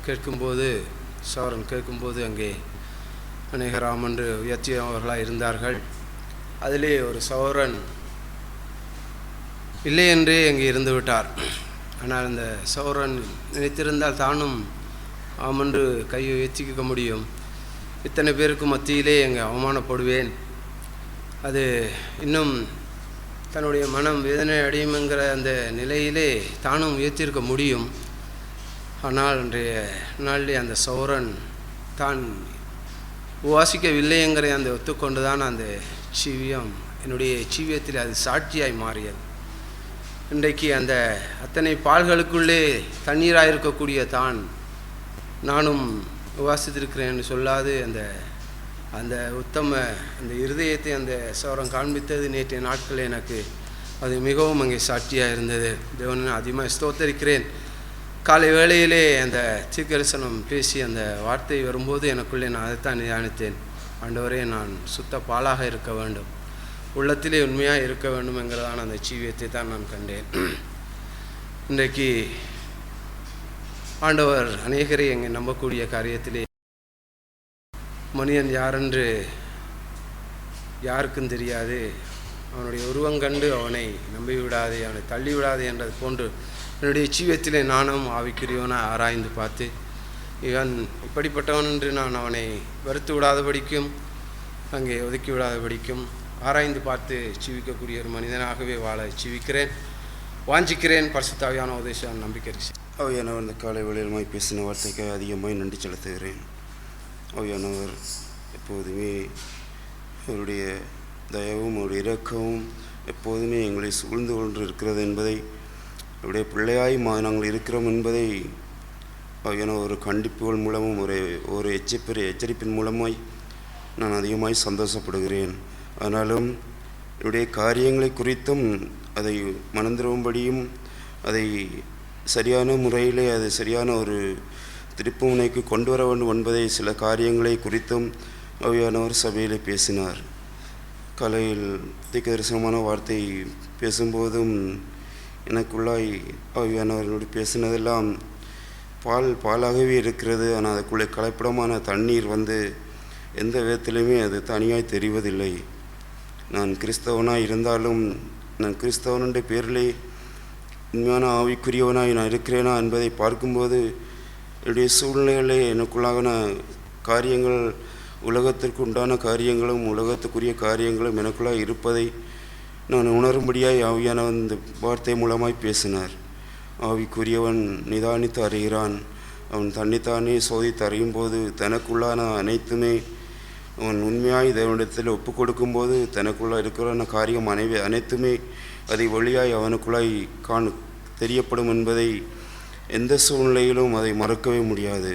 கேட்கும்போது சௌரன் கேட்கும்போது அங்கே அநேகராம் என்று உயர்த்தியவர்களாக இருந்தார்கள். அதிலே ஒரு சௌரன் இல்லை என்றே அங்கே இருந்து விட்டார். ஆனால் அந்த சௌரன் நினைத்திருந்தால் தானும் ஆமென்று கையை உயர்த்திக்க முடியும். இத்தனை பேருக்கு மத்தியிலே அங்கே அவமானப்படுவேன், அது இன்னும் தன்னுடைய மனம் வேதனை அடையுமெங்கிற அந்த நிலையிலே தானும் உயர்த்தியிருக்க முடியும். ஆனால் அன்றைய நாளிலே அந்த சௌரன் தான் உபாசிக்கவில்லைங்கிற அந்த ஒத்துக்கொண்டு தான் அந்த ஜீவியம் என்னுடைய ஜீவியத்தில் அது சாட்சியாய் மாறியது. இன்றைக்கு அந்த அத்தனை பால்களுக்குள்ளே தண்ணீராக இருக்கக்கூடிய தான் நானும் உபாசித்திருக்கிறேன் சொல்லாது அந்த உத்தம அந்த இருதயத்தை அந்த சௌரம் காண்பித்தது நேற்றைய நாட்கள் எனக்கு அது மிகவும் அங்கே சாட்சியாக இருந்தது. தேவனை அதிகமாக ஸ்தோத்தரிக்கிறேன். காலை வேளையிலே அந்த தீர்க்கதரிசனம் பேசி அந்த வார்த்தை வரும்போது எனக்குள்ளே நான் அதைத்தான் நிதானித்தேன். ஆண்டவரே, நான் சுத்த பாலாக இருக்க வேண்டும், உள்ளத்திலே உண்மையாக இருக்க வேண்டும் என்கிறதான அந்த ஜீவியத்தை தான் நான் கண்டேன். இன்றைக்கு ஆண்டவர் அநேகரை எங்கே நம்பக்கூடிய காரியத்திலே மனிதன் யாரென்று யாருக்கும் தெரியாது, அவனுடைய உருவங்கண்டு அவனை நம்பிவிடாதே, அவனை தள்ளிவிடாதே என்றது போன்று என்னுடைய ஜீவியத்திலே நானும் ஆவிக்குரியவனை ஆராய்ந்து பார்த்து இவன் இப்படிப்பட்டவன் என்று நான் அவனை வெறுத்து விடாதபடிக்கும் அங்கே ஒதுக்கி விடாதபடிக்கும் ஆராய்ந்து பார்த்து ஜீவிக்கக்கூடிய ஒரு மனிதனாகவே வாழ ஜீவிக்கிறேன், வாஞ்சிக்கிறேன். பரிசுத்த ஆவியான உபதேசம் நம்பிக்கை. ஆவியானவர் இந்த காலை வேளையிலுமாய் பேசின வார்த்தைக்கு அதிகமாய் நன்றி செலுத்துகிறேன். ஆவியானவர் எப்போதுமே அவருடைய தயவும் அவருடைய இரக்கமும் எப்போதுமே எங்களை சூழ்ந்து கொண்டு இருக்கிறது என்பதை, அவருடைய பிள்ளையாய் நாங்கள் இருக்கிறோம் என்பதை ஆவியானவர் ஒரு கண்டிப்புகள் மூலமும் ஒரு எச்சரிப்பின் மூலமாய் நான் அதிகமாய் சந்தோஷப்படுகிறேன். ஆனாலும் என்னுடைய காரியங்களை குறித்தும் அதை மனந்திரும்படியும் அதை சரியான முறையிலே அதை சரியான ஒரு திருப்புமுனைக்கு கொண்டு வர வேண்டும் என்பதை சில காரியங்களை குறித்தும் ஆவியானவர் சபையில் பேசினார். கலையில் தீர்க்க தரிசனமான வார்த்தை பேசும்போதும் எனக்குள்ளாய் ஆவியானவர்களோடு பேசினதெல்லாம் பாலாகவே இருக்கிறது. ஆனால் அதுக்குள்ளே கலப்படமான தண்ணீர் எந்த விதத்திலுமே அது தனியாய் தெரிவதில்லை. நான் கிறிஸ்தவனாய் இருந்தாலும் நான் கிறிஸ்தவனுடைய பேரிலே உண்மையான ஆவிக்குரியவனாய் நான் இருக்கிறேனா என்பதை பார்க்கும்போது என்னுடைய சூழ்நிலைகளே எனக்குள்ளான காரியங்கள், உலகத்திற்கு உண்டான காரியங்களும் உலகத்துக்குரிய காரியங்களும் எனக்குள்ளாக இருப்பதை நான் உணரும்படியாய் ஆவியானவன் இந்த வார்த்தை மூலமாய் பேசினார். ஆவிக்குரியவன் நிதானித்து அறிகிறான். அவன் தன்னைத்தானே சோதித்து அறியும் போது தனக்குள்ளான அனைத்துமே அவன் உண்மையாய் தேவனிடத்தில் ஒப்பு கொடுக்கும்போது தனக்குள்ளாக இருக்கிற காரியம் அனைத்துமே அதை வழியாய் அவனுக்குள்ளாய் தெரியப்படும் என்பதை எந்த சூழ்நிலையிலும் அதை மறக்கவே முடியாது.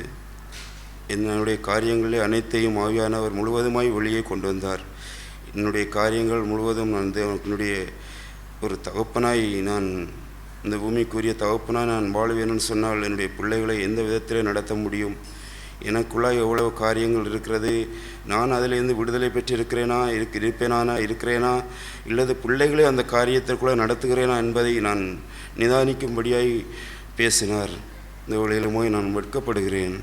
என்னுடைய காரியங்களே அனைத்தையும் ஆவியானவர் முழுவதுமாய் வெளியே கொண்டு வந்தார். என்னுடைய காரியங்கள் முழுவதும் நான் என்னுடைய ஒரு தகப்பனாய், நான் இந்த பூமிக்குரிய தகப்பனாய் நான் வாழுவேன்னு சொன்னால் என்னுடைய பிள்ளைகளை எந்த விதத்திலே நடத்த முடியும்? எனக்குள்ளாய் எவ்வளவு காரியங்கள் இருக்கிறது. நான் அதிலிருந்து விடுதலை பெற்றிருக்கிறேனா, இருக்கிறேனா இல்லது பிள்ளைகளே அந்த காரியத்திற்குள்ளே நடத்துகிறேனா என்பதை நான் நிதானிக்கும்படியாய் பேசினார். இந்த வழியிலுமோ நான் வெட்கப்படுகிறேன்.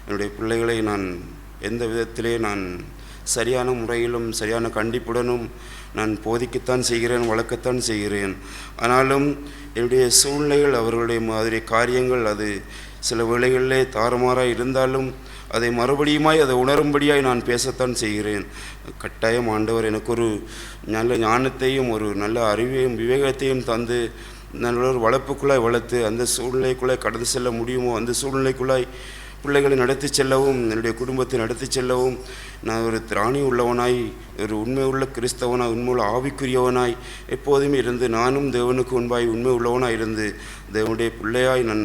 என்னுடைய பிள்ளைகளை நான் எந்த விதத்திலே நான் சரியான முறையிலும் சரியான கண்டிப்புடனும் நான் போதிக்கத்தான் செய்கிறேன், வளர்க்கத்தான் செய்கிறேன். ஆனாலும் என்னுடைய சூழ்நிலைகள், அவர்களுடைய மாதிரி காரியங்கள் அது சில வேளைகளிலே தாறுமாறாக இருந்தாலும் அதை மறுபடியுமாய் அதை உணரும்படியாய் நான் பேசத்தான் செய்கிறேன். கட்டாயம் ஆண்டவர் எனக்கு ஒரு நல்ல ஞானத்தையும் ஒரு நல்ல அறிவையும் விவேகத்தையும் தந்து நல்ல ஒரு வளர்ப்புக்குள்ளாய் வளர்த்து அந்த சூழ்நிலைக்குள்ளாய் கடந்து செல்ல முடியுமோ அந்த சூழ்நிலைக்குள்ளாய் பிள்ளைகளை நடத்தி செல்லவும் என்னுடைய குடும்பத்தை நடத்தி செல்லவும் நான் ஒரு திராணி உள்ளவனாய், ஒரு உண்மை உள்ள கிறிஸ்தவனாய், உண்மையுள்ள ஆவிக்குரியவனாய் எப்போதுமே இருந்து நானும் தேவனுக்கு முன்பாய் உண்மை உள்ளவனாய் இருந்து தேவனுடைய பிள்ளையாய் நான்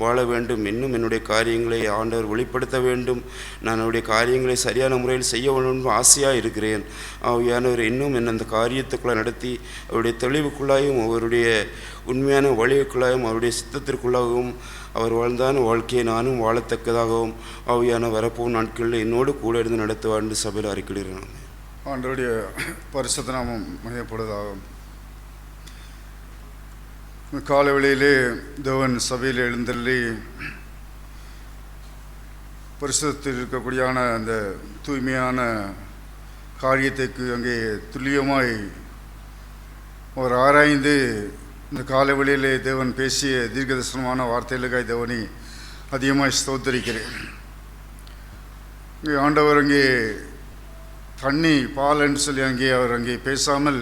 வாழ வேண்டும். இன்னும் என்னுடைய காரியங்களை ஆண்டவர் வெளிப்படுத்த வேண்டும். நான் என்னுடைய காரியங்களை சரியான முறையில் செய்ய வேண்டும் ஆசையாக இருக்கிறேன். ஆவியானவர் இன்னும் என்னை அந்த காரியத்துக்குள்ளே நடத்தி அவருடைய தெளிவுக்குள்ளாயும் அவருடைய உண்மையான வழிவுக்குள்ளாயும் அவருடைய சித்தத்திற்குள்ளாகவும் அவர் வாழ்ந்தான வாழ்க்கையை நானும் வாழத்தக்கதாகவும் ஆவியான வரப்போகும் நாட்களில் என்னோடு கூட இருந்து நடத்துவார் என்று சபையில் அறிக்கையிடுகிறேன். ஆண்டவருடைய பரிசுத்த நாமம் மையப்படுவதாகும். காலை வேளையிலே தேவன் சபையில் எழுந்தள்ளி பரிசுத்தத்தில் இருக்கக்கூடியான அந்த தூய்மையான காரியத்துக்கு அங்கே துல்லியமாய் அவர் ஆராய்ந்து இந்த காலை வேளையிலே தேவன் பேசிய தீர்க்கதரிசனமான வார்த்தைகளுக்காய் தேவனை அதிகமாக ஸ்தோத்தரிக்கிறேன். இங்கே ஆண்டவர் அங்கே தண்ணி பால்ன்னு சொல்லி அவர் அங்கே பேசாமல்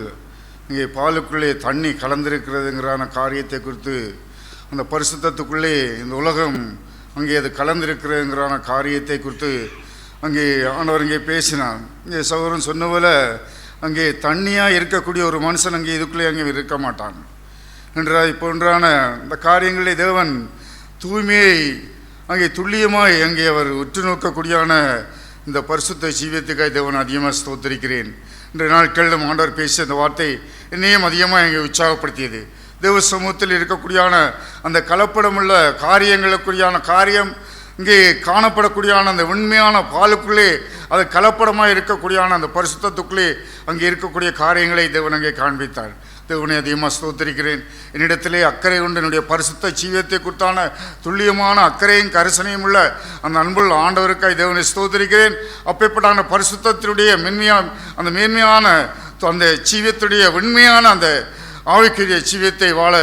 இங்கே பாலுக்குள்ளே தண்ணி கலந்திருக்கிறதுங்கிறான காரியத்தை குறித்து அந்த பரிசுத்தத்துக்குள்ளே இந்த உலகம் அங்கே அது கலந்திருக்கிறதுங்கிறான காரியத்தை குறித்து அங்கே ஆண்டவர் இங்கே பேசினார். இங்கே சகோதரன் சொன்ன போல அங்கே தண்ணியாக இருக்கக்கூடிய ஒரு மனுஷன் அங்கே இதுக்குள்ளே அங்கே இருக்க மாட்டான் என்றால் போன்றான இந்த காரியங்களை தேவன் தூய்மையை அங்கே துல்லியமாய் அங்கே அவர் உற்று நோக்கக்கூடியான இந்த பரிசுத்த ஜீவியத்துக்காய் தேவன் அதிகமாக ஸ்தோத்தரிக்கிறேன். இன்றைய நாட்களிலும் ஆண்டவர் பேசிய அந்த வார்த்தை என்னையும் அதிகமாக இங்கே உற்சாகப்படுத்தியது. தேவ சமூகத்தில் இருக்கக்கூடியான அந்த கலப்படமுள்ள காரியங்களுக்குரியான காரியம் இங்கே காணப்படக்கூடியான அந்த உண்மையான பாலுக்குள்ளே அது கலப்படமாக இருக்கக்கூடியான அந்த பரிசுத்தத்துக்குள்ளே அங்கே இருக்கக்கூடிய காரியங்களை தேவன் அங்கே காண்பித்தார். தேவனை அதிகமாக ஸ்தோத்தரிக்கிறேன். என்னிடத்திலே அக்கறை கொண்டு என்னுடைய பரிசுத்த ஜீவியத்தை குறித்தான துல்லியமான அக்கறையும் கரிசனையும் உள்ள அந்த அன்புள்ள ஆண்டவருக்காய் தேவனை ஸ்தோத்தரிக்கிறேன். அப்பேற்பட்டான பரிசுத்தத்தினுடைய அந்த மேன்மையான அந்த ஜீவியத்துடைய உண்மையான அந்த ஆவிக்குரிய ஜீவியத்தை வாழ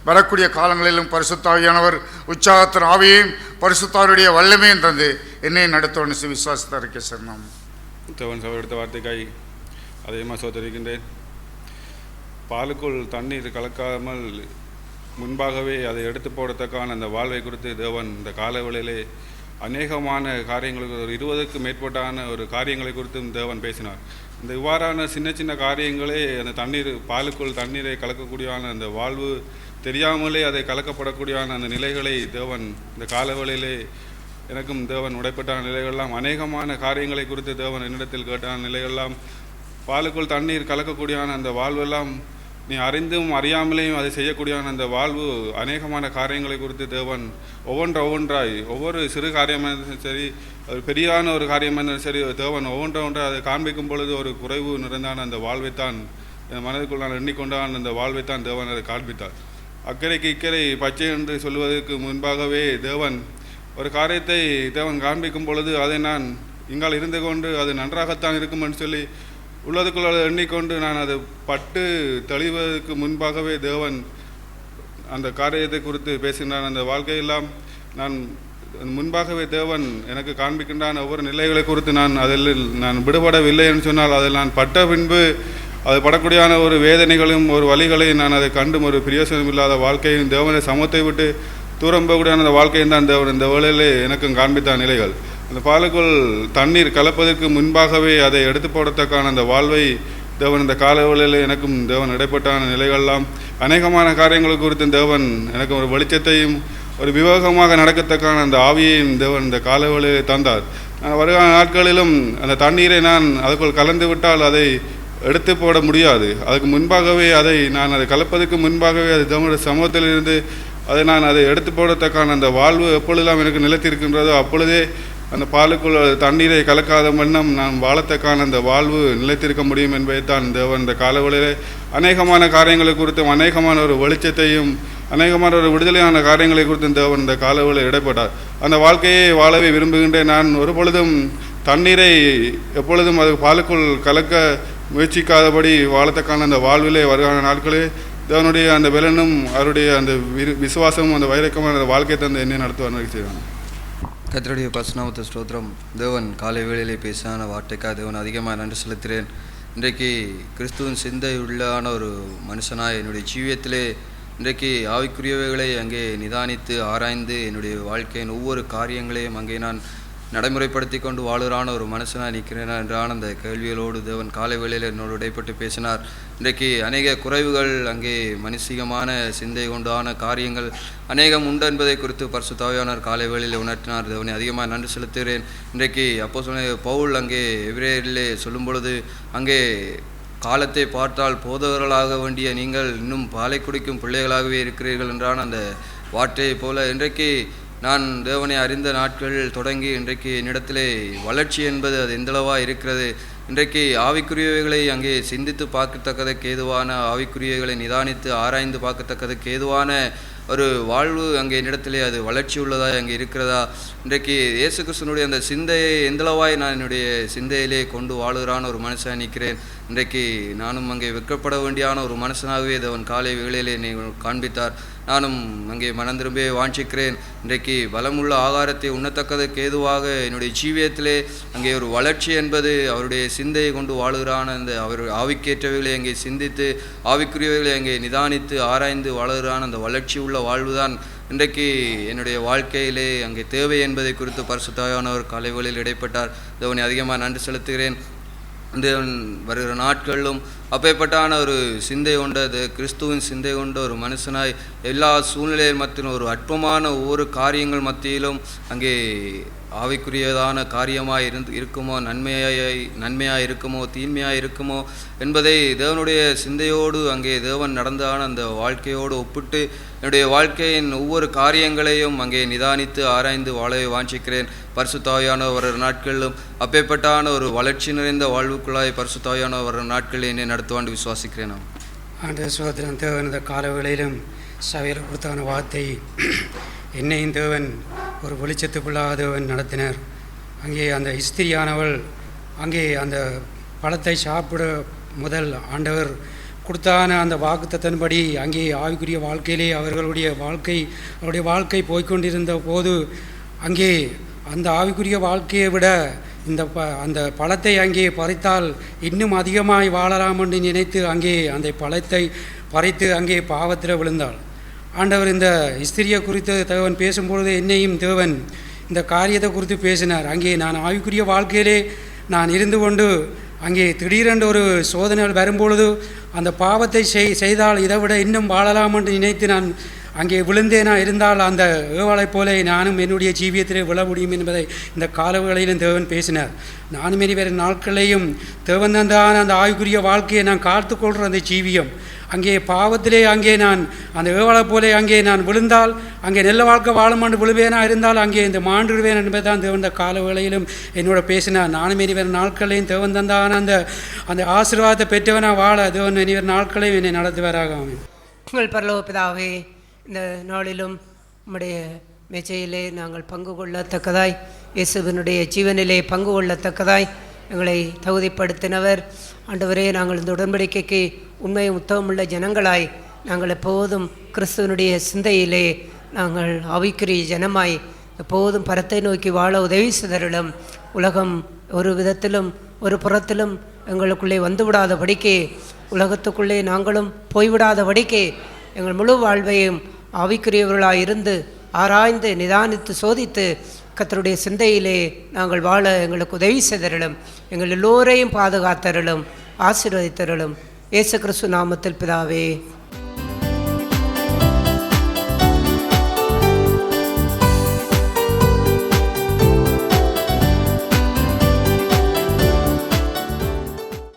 வரக்கூடிய காலங்களிலும் பரிசுத்தாவியானவர் உற்சாகத்தின் ஆவியையும் பரிசுத்தாருடைய வல்லமையும் தந்து என்னை நடத்தவன்னு விசுவாசத்தை இருக்க சொன்னோம். தேவன் சபை எடுத்த வார்த்தைக்காய் அதிகமாக சோதரிக்கின்றேன். பாலுக்குள் தண்ணீர் கலக்காமல் முன்பாகவே அதை எடுத்து போடத்தக்கான அந்த வாழ்வை குறித்து தேவன் இந்த காலவெளியிலே அநேகமான காரியங்களுக்கு ஒரு 20க்கும் மேற்பட்டான ஒரு காரியங்களை குறித்தும் தேவன் பேசினார். இந்த இவ்வாறான சின்ன சின்ன காரியங்களே அந்த தண்ணீர் பாலுக்குள் தண்ணீரை கலக்கக்கூடியான அந்த வாழ்வு தெரியாமலே அதை கலக்கப்படக்கூடியான அந்த நிலைகளை தேவன் இந்த காலவெளியிலே எனக்கும் தேவன் உடைப்பட்டான நிலைகள்லாம் அநேகமான காரியங்களை குறித்து தேவன் என்னிடத்தில் கேட்டான நிலைகள்லாம் பாலுக்குள் தண்ணீர் கலக்கக்கூடியான அந்த வாழ்வெல்லாம் நீ அறிந்தும் அறியாமலேயும் அதை செய்யக்கூடியான அந்த வாழ்வு அநேகமான காரியங்களை குறித்து தேவன் ஒவ்வொன்றாய் ஒவ்வொரு சிறு காரியமாக இருந்தாலும் சரி, அது பெரியான ஒரு காரியமாக இருந்தாலும் சரி, தேவன் ஒவ்வொன்றாய் அதை காண்பிக்கும் பொழுது ஒரு குறைவு நிறைந்தான அந்த வாழ்வைத்தான் என் மனதுக்குள் நான் எண்ணிக்கொண்டான் அந்த வாழ்வைத்தான் தேவன் அதை காண்பித்தார். அக்கறைக்கு இக்கரை பச்சை என்று சொல்வதற்கு முன்பாகவே தேவன் ஒரு காரியத்தை தேவன் காண்பிக்கும் பொழுது அதை நான் இங்கால் இருந்து கொண்டு அது நன்றாகத்தான் இருக்கும் என்று சொல்லி உள்ளதுக்குள்ள எண்ணிக்கொண்டு நான் அதை பட்டு தெளிவதற்கு முன்பாகவே தேவன் அந்த காரியத்தை குறித்து பேசுகின்றான். அந்த வாழ்க்கையெல்லாம் நான் முன்பாகவே தேவன் எனக்கு காண்பிக்கின்றான் ஒவ்வொரு நிலைகளை குறித்து நான் விடுபடவில்லை என்று சொன்னால் அதில் நான் பட்ட பின்பு அது படக்கூடியான ஒரு வேதனைகளும் ஒரு வழிகளையும் நான் அதை கண்டும் ஒரு பிரயோசனம் இல்லாத வாழ்க்கையும் தேவனை சமத்தை விட்டு தூரம் போகக்கூடியான அந்த வாழ்க்கையும் தான் தேவன் இந்த வேளையிலே எனக்கும் காண்பித்த நிலைகள். அந்த பாலுக்குள் தண்ணீர் கலப்பதற்கு முன்பாகவே அதை எடுத்து போடத்தக்கான அந்த வாழ்வை தேவன் இந்த காலவெளியில் எனக்கும் தேவன் இடைப்பட்டான நிலைகள்லாம் அநேகமான காரியங்கள் குறித்து தேவன் எனக்கு ஒரு வெளிச்சத்தையும் ஒரு விவேகமாக நடக்கத்தக்கான அந்த ஆவியையும் தேவன் இந்த காலவெளியில் தந்தார். வருகிற நாட்களிலும் அந்த தண்ணீரை நான் அதுக்குள் கலந்து விட்டால் அதை எடுத்து போட முடியாது. அதுக்கு முன்பாகவே அதை கலப்பதற்கு முன்பாகவே அது தேவனுடைய சமூகத்தில் இருந்து அதை எடுத்து போடத்தக்கான அந்த வாழ்வு எப்பொழுதெல்லாம் எனக்கு நிலைத்திருக்கின்றதோ அப்பொழுதே அந்த பாலுக்குள் தண்ணீரை கலக்காத வண்ணம் நான் வாழத்தக்கான அந்த வாழ்வு நிலைத்திருக்க முடியும் என்பதைத்தான் தேவன் இந்த காலவெளியிலே அநேகமான காரியங்களை குறித்தும் அநேகமான ஒரு வெளிச்சத்தையும் அநேகமான ஒரு விடுதலையான காரியங்களை குறித்தும் தேவன் இந்த காலவெளியில் இடைப்பட்டார். அந்த வாழ்க்கையை வாழவே விரும்புகின்றேன். நான் ஒரு பொழுதும் தண்ணீரை எப்பொழுதும் அது பாலுக்குள் கலக்க முயற்சிக்காதபடி வாழத்தக்கான அந்த வாழ்விலே வருகிற நாட்களே தேவனுடைய அந்த பலனும் அவருடைய அந்த விசுவாசமும் அந்த வைரக்கமான அந்த வாழ்க்கையை தந்து என்ன நடத்துவார் செய்வாங்க. கர்த்தருடைய பரிசுநாமத்தை ஸ்தோத்திரம். தேவன் காலை வேளையிலே பேசான வார்த்தைக்காக தேவன் அதிகமாக நன்றி செலுத்துகிறேன். இன்றைக்கு கிறிஸ்துவின் சிந்தை உள்ளான ஒரு மனுஷனாய் என்னுடைய ஜீவியத்திலே இன்றைக்கு ஆவிக்குரியவைகளை அங்கே நிதானித்து ஆராய்ந்து என்னுடைய வாழ்க்கையின் ஒவ்வொரு காரியங்களையும் அங்கே நான் நடைமுறைப்படுத்தி கொண்டு வாழுறான ஒரு மனுஷனாக நிற்கிறேனா என்றான அந்த கேள்விகளோடு தேவன் காலை வேளையில் என்னோடு இடைப்பட்டு பேசினார். இன்றைக்கு அநேக குறைவுகள் அங்கே மனுஷிகமான சிந்தை கொண்டான காரியங்கள் அநேகம் உண்டு என்பதை குறித்து பரிசுத்தாவியானவர் காலை வேளையில் உணர்த்தினார். தேவனை அதிகமாக நன்றி செலுத்துகிறேன். இன்றைக்கு அப்போஸ்தலனாகிய பவுல் அங்கே எபிரேயரிலே சொல்லும் பொழுது அங்கே காலத்தை பார்த்தால் போதகர்களாக வேண்டிய நீங்கள் இன்னும் பாலை குடிக்கும் பிள்ளைகளாகவே இருக்கிறீர்கள் என்றான அந்த வார்த்தையை போல இன்றைக்கு நான் தேவனை அறிந்த நாட்கள் தொடங்கி இன்றைக்கு என்னிடத்திலே வளர்ச்சி என்பது அது எந்தளவாக இருக்கிறது. இன்றைக்கு ஆவிக்குரியவைகளை அங்கே சிந்தித்து பார்க்கத்தக்கதற்கு ஏதுவான ஆவிக்குரியவைகளை நிதானித்து ஆராய்ந்து பார்க்கத்தக்கதற்கு ஏதுவான ஒரு வாழ்வு அங்கே என்னிடத்திலே அது வளர்ச்சி உள்ளதாக அங்கே இருக்கிறதா. இன்றைக்கு இயேசு கிறிஸ்துனுடைய அந்த சிந்தையை எந்தளவாய் நான் என்னுடைய சிந்தையிலே கொண்டு வாழுகிறான ஒரு மனுஷனாக நிற்கிறேன். இன்றைக்கு நானும் அங்கே வெட்கப்பட வேண்டியான ஒரு மனுஷனாகவே தேவன் காலை வேளையிலே என்னை காண்பித்தார். நானும் அங்கே மனம் திரும்பி வாஞ்சிக்கிறேன். இன்றைக்கு பலமுள்ள ஆகாரத்தை உண்ணத்தக்கதற்கு ஏதுவாக என்னுடைய ஜீவியத்திலே அங்கே ஒரு வளர்ச்சி என்பது அவருடைய சிந்தையை கொண்டு வாழுகிறான அந்த அவர் ஆவிக்கேற்றவைகளை அங்கே சிந்தித்து ஆவிக்குரியவைகளை அங்கே நிதானித்து ஆராய்ந்து வாழுகிறான அந்த வளர்ச்சி உள்ள வாழ்வுதான் இன்றைக்கு என்னுடைய வாழ்க்கையிலே அங்கே தேவை என்பதை குறித்து பரிசுத்தாவியானவர் காலை வேளையில் இடைப்பட்டார். தேவனை அதிகமாக நன்றி செலுத்துகிறேன். தேவன் வருகிற நாட்களிலும் அப்பேற்பட்டான ஒரு சிந்தை கொண்டது கிறிஸ்துவின் சிந்தை கொண்ட ஒரு மனுஷனாய் எல்லா சூழ்நிலையில் மத்தியிலும் ஒரு அற்பமான ஒவ்வொரு காரியங்கள் மத்தியிலும் அங்கே ஆவிக்குரியதான காரியமாக இருக்குமோ நன்மையாக இருக்குமோ தீன்மையாக இருக்குமோ என்பதை தேவனுடைய சிந்தையோடு அங்கே தேவன் நடந்தான அந்த வாழ்க்கையோடு ஒப்பிட்டு என்னுடைய வாழ்க்கையின் ஒவ்வொரு காரியங்களையும் அங்கே நிதானித்து ஆராய்ந்து வாழவே வாஞ்சிக்கிறேன். பரிசுத்தாவியானவர் வர நாட்களிலும் அப்பேற்பட்டான ஒரு வளர்ச்சி நிறைந்த வாழ்வுக்குள்ளாய் பரிசுத்தாவியானவர் வர நாட்களில் என்னை நடத்துவாண்டு விசுவாசிக்கிறேன். நாம் ஆண்டு சோதரன் தேவன் இந்த காலவேளையிலும் சபையில் கொடுத்தான வார்த்தை என்னையும் தேவன் ஒரு வெளிச்சத்துக்குள்ளாக தேவன் நடத்தினார். அங்கே அந்த ஸ்திரியானவள் அங்கே அந்த பழத்தை சாப்பிட முதல் ஆண்டவர் கொடுத்தான அந்த வாக்குத்தத்தின்படி அங்கே ஆவிக்குரிய வாழ்க்கையிலே அவர்களுடைய வாழ்க்கை போய்கொண்டிருந்த போது அங்கே அந்த ஆவிக்குரிய வாழ்க்கையை விட அந்த பழத்தை அங்கே பறித்தால் இன்னும் அதிகமாய் வாழலாம் என்று நினைத்து அங்கே அந்த பழத்தை பறித்து அங்கே பாவத்தில் விழுந்தாள். ஆண்டவர் இந்த ஸ்திரியை குறித்து தேவன் பேசும்பொழுது என்னையும் தேவன் இந்த காரியத்தை குறித்து பேசினார். அங்கே நான் ஆவிக்குரிய வாழ்க்கையிலே நான் இருந்து கொண்டு அங்கே திடீரென்று ஒரு சோதனைகள் வரும்பொழுது அந்த பாவத்தை செய்தால் இதை விட இன்னும் வாழலாம் என்று நினைத்து நான் அங்கே விழுந்தேனா இருந்தால் அந்த ஏவாளைப் போல நானும் என்னுடைய ஜீவியத்திலே விழ முடியும் என்பதை இந்த காலவேளையிலும் தேவன் பேசினார். நானும் இனி வேறு நாட்களையும் தேவன் தந்தான அந்த ஆவிக்குரிய வாழ்க்கையை நான் காத்துக்கொள்கிற அந்த ஜீவியம் அங்கே பாவத்திலே அங்கே நான் அந்த ஏவாளை போலே அங்கே நான் விழுந்தால் அங்கே நல்ல வாழ்க்கை வாழுமாண்டு விழுவேனா இருந்தால் அங்கே இந்த மாண்டுடுவேன் என்பதை தான் தேவன் இந்த காலவேளையிலும் என்னோட பேசினார். நானும் இனி வேறு நாட்களையும் தேவன் தந்தான அந்த ஆசீர்வாதத்தை பெற்றவனா வாழ தேவன் இனி வேறு நாட்களையும் என்னை நடத்துவாராக. உங்கள் பரலோக பிதாவே, இந்த நாளிலும் நம்முடைய மேச்சையிலே நாங்கள் பங்கு கொள்ளத்தக்கதாய், இயேசுவினுடைய ஜீவனிலே பங்கு கொள்ளத்தக்கதாய் எங்களை தகுதிப்படுத்தினவர். ஆண்டவரே, நாங்கள் இந்த உடன்படிக்கைக்கு உண்மையும் உத்தமமுள்ள ஜனங்களாய் நாங்கள் எப்போதும் கிறிஸ்துவனுடைய சிந்தையிலே நாங்கள் ஆவிக்குரிய ஜனமாய் எப்போதும் பரத்தை நோக்கி வாழ உதவி செய்தருளும். உலகம் ஒரு விதத்திலும் ஒரு புறத்திலும் எங்களுக்குள்ளே வந்துவிடாதபடிக்கு, உலகத்துக்குள்ளே நாங்களும் போய்விடாதபடிக்கு எங்கள் முழு வாழ்வையும் ஆவிக்குரியவர்களாக இருந்து ஆராய்ந்து நிதானித்து சோதித்து கர்த்தருடைய சிந்தையிலே நாங்கள் வாழ எங்களுக்கு உதவி செய்தருளும். எங்கள் எல்லோரையும் பாதுகாத்தருளும், ஆசீர்வதித்தருளும். இயேசு கிறிஸ்து நாமத்தில் பிதாவே.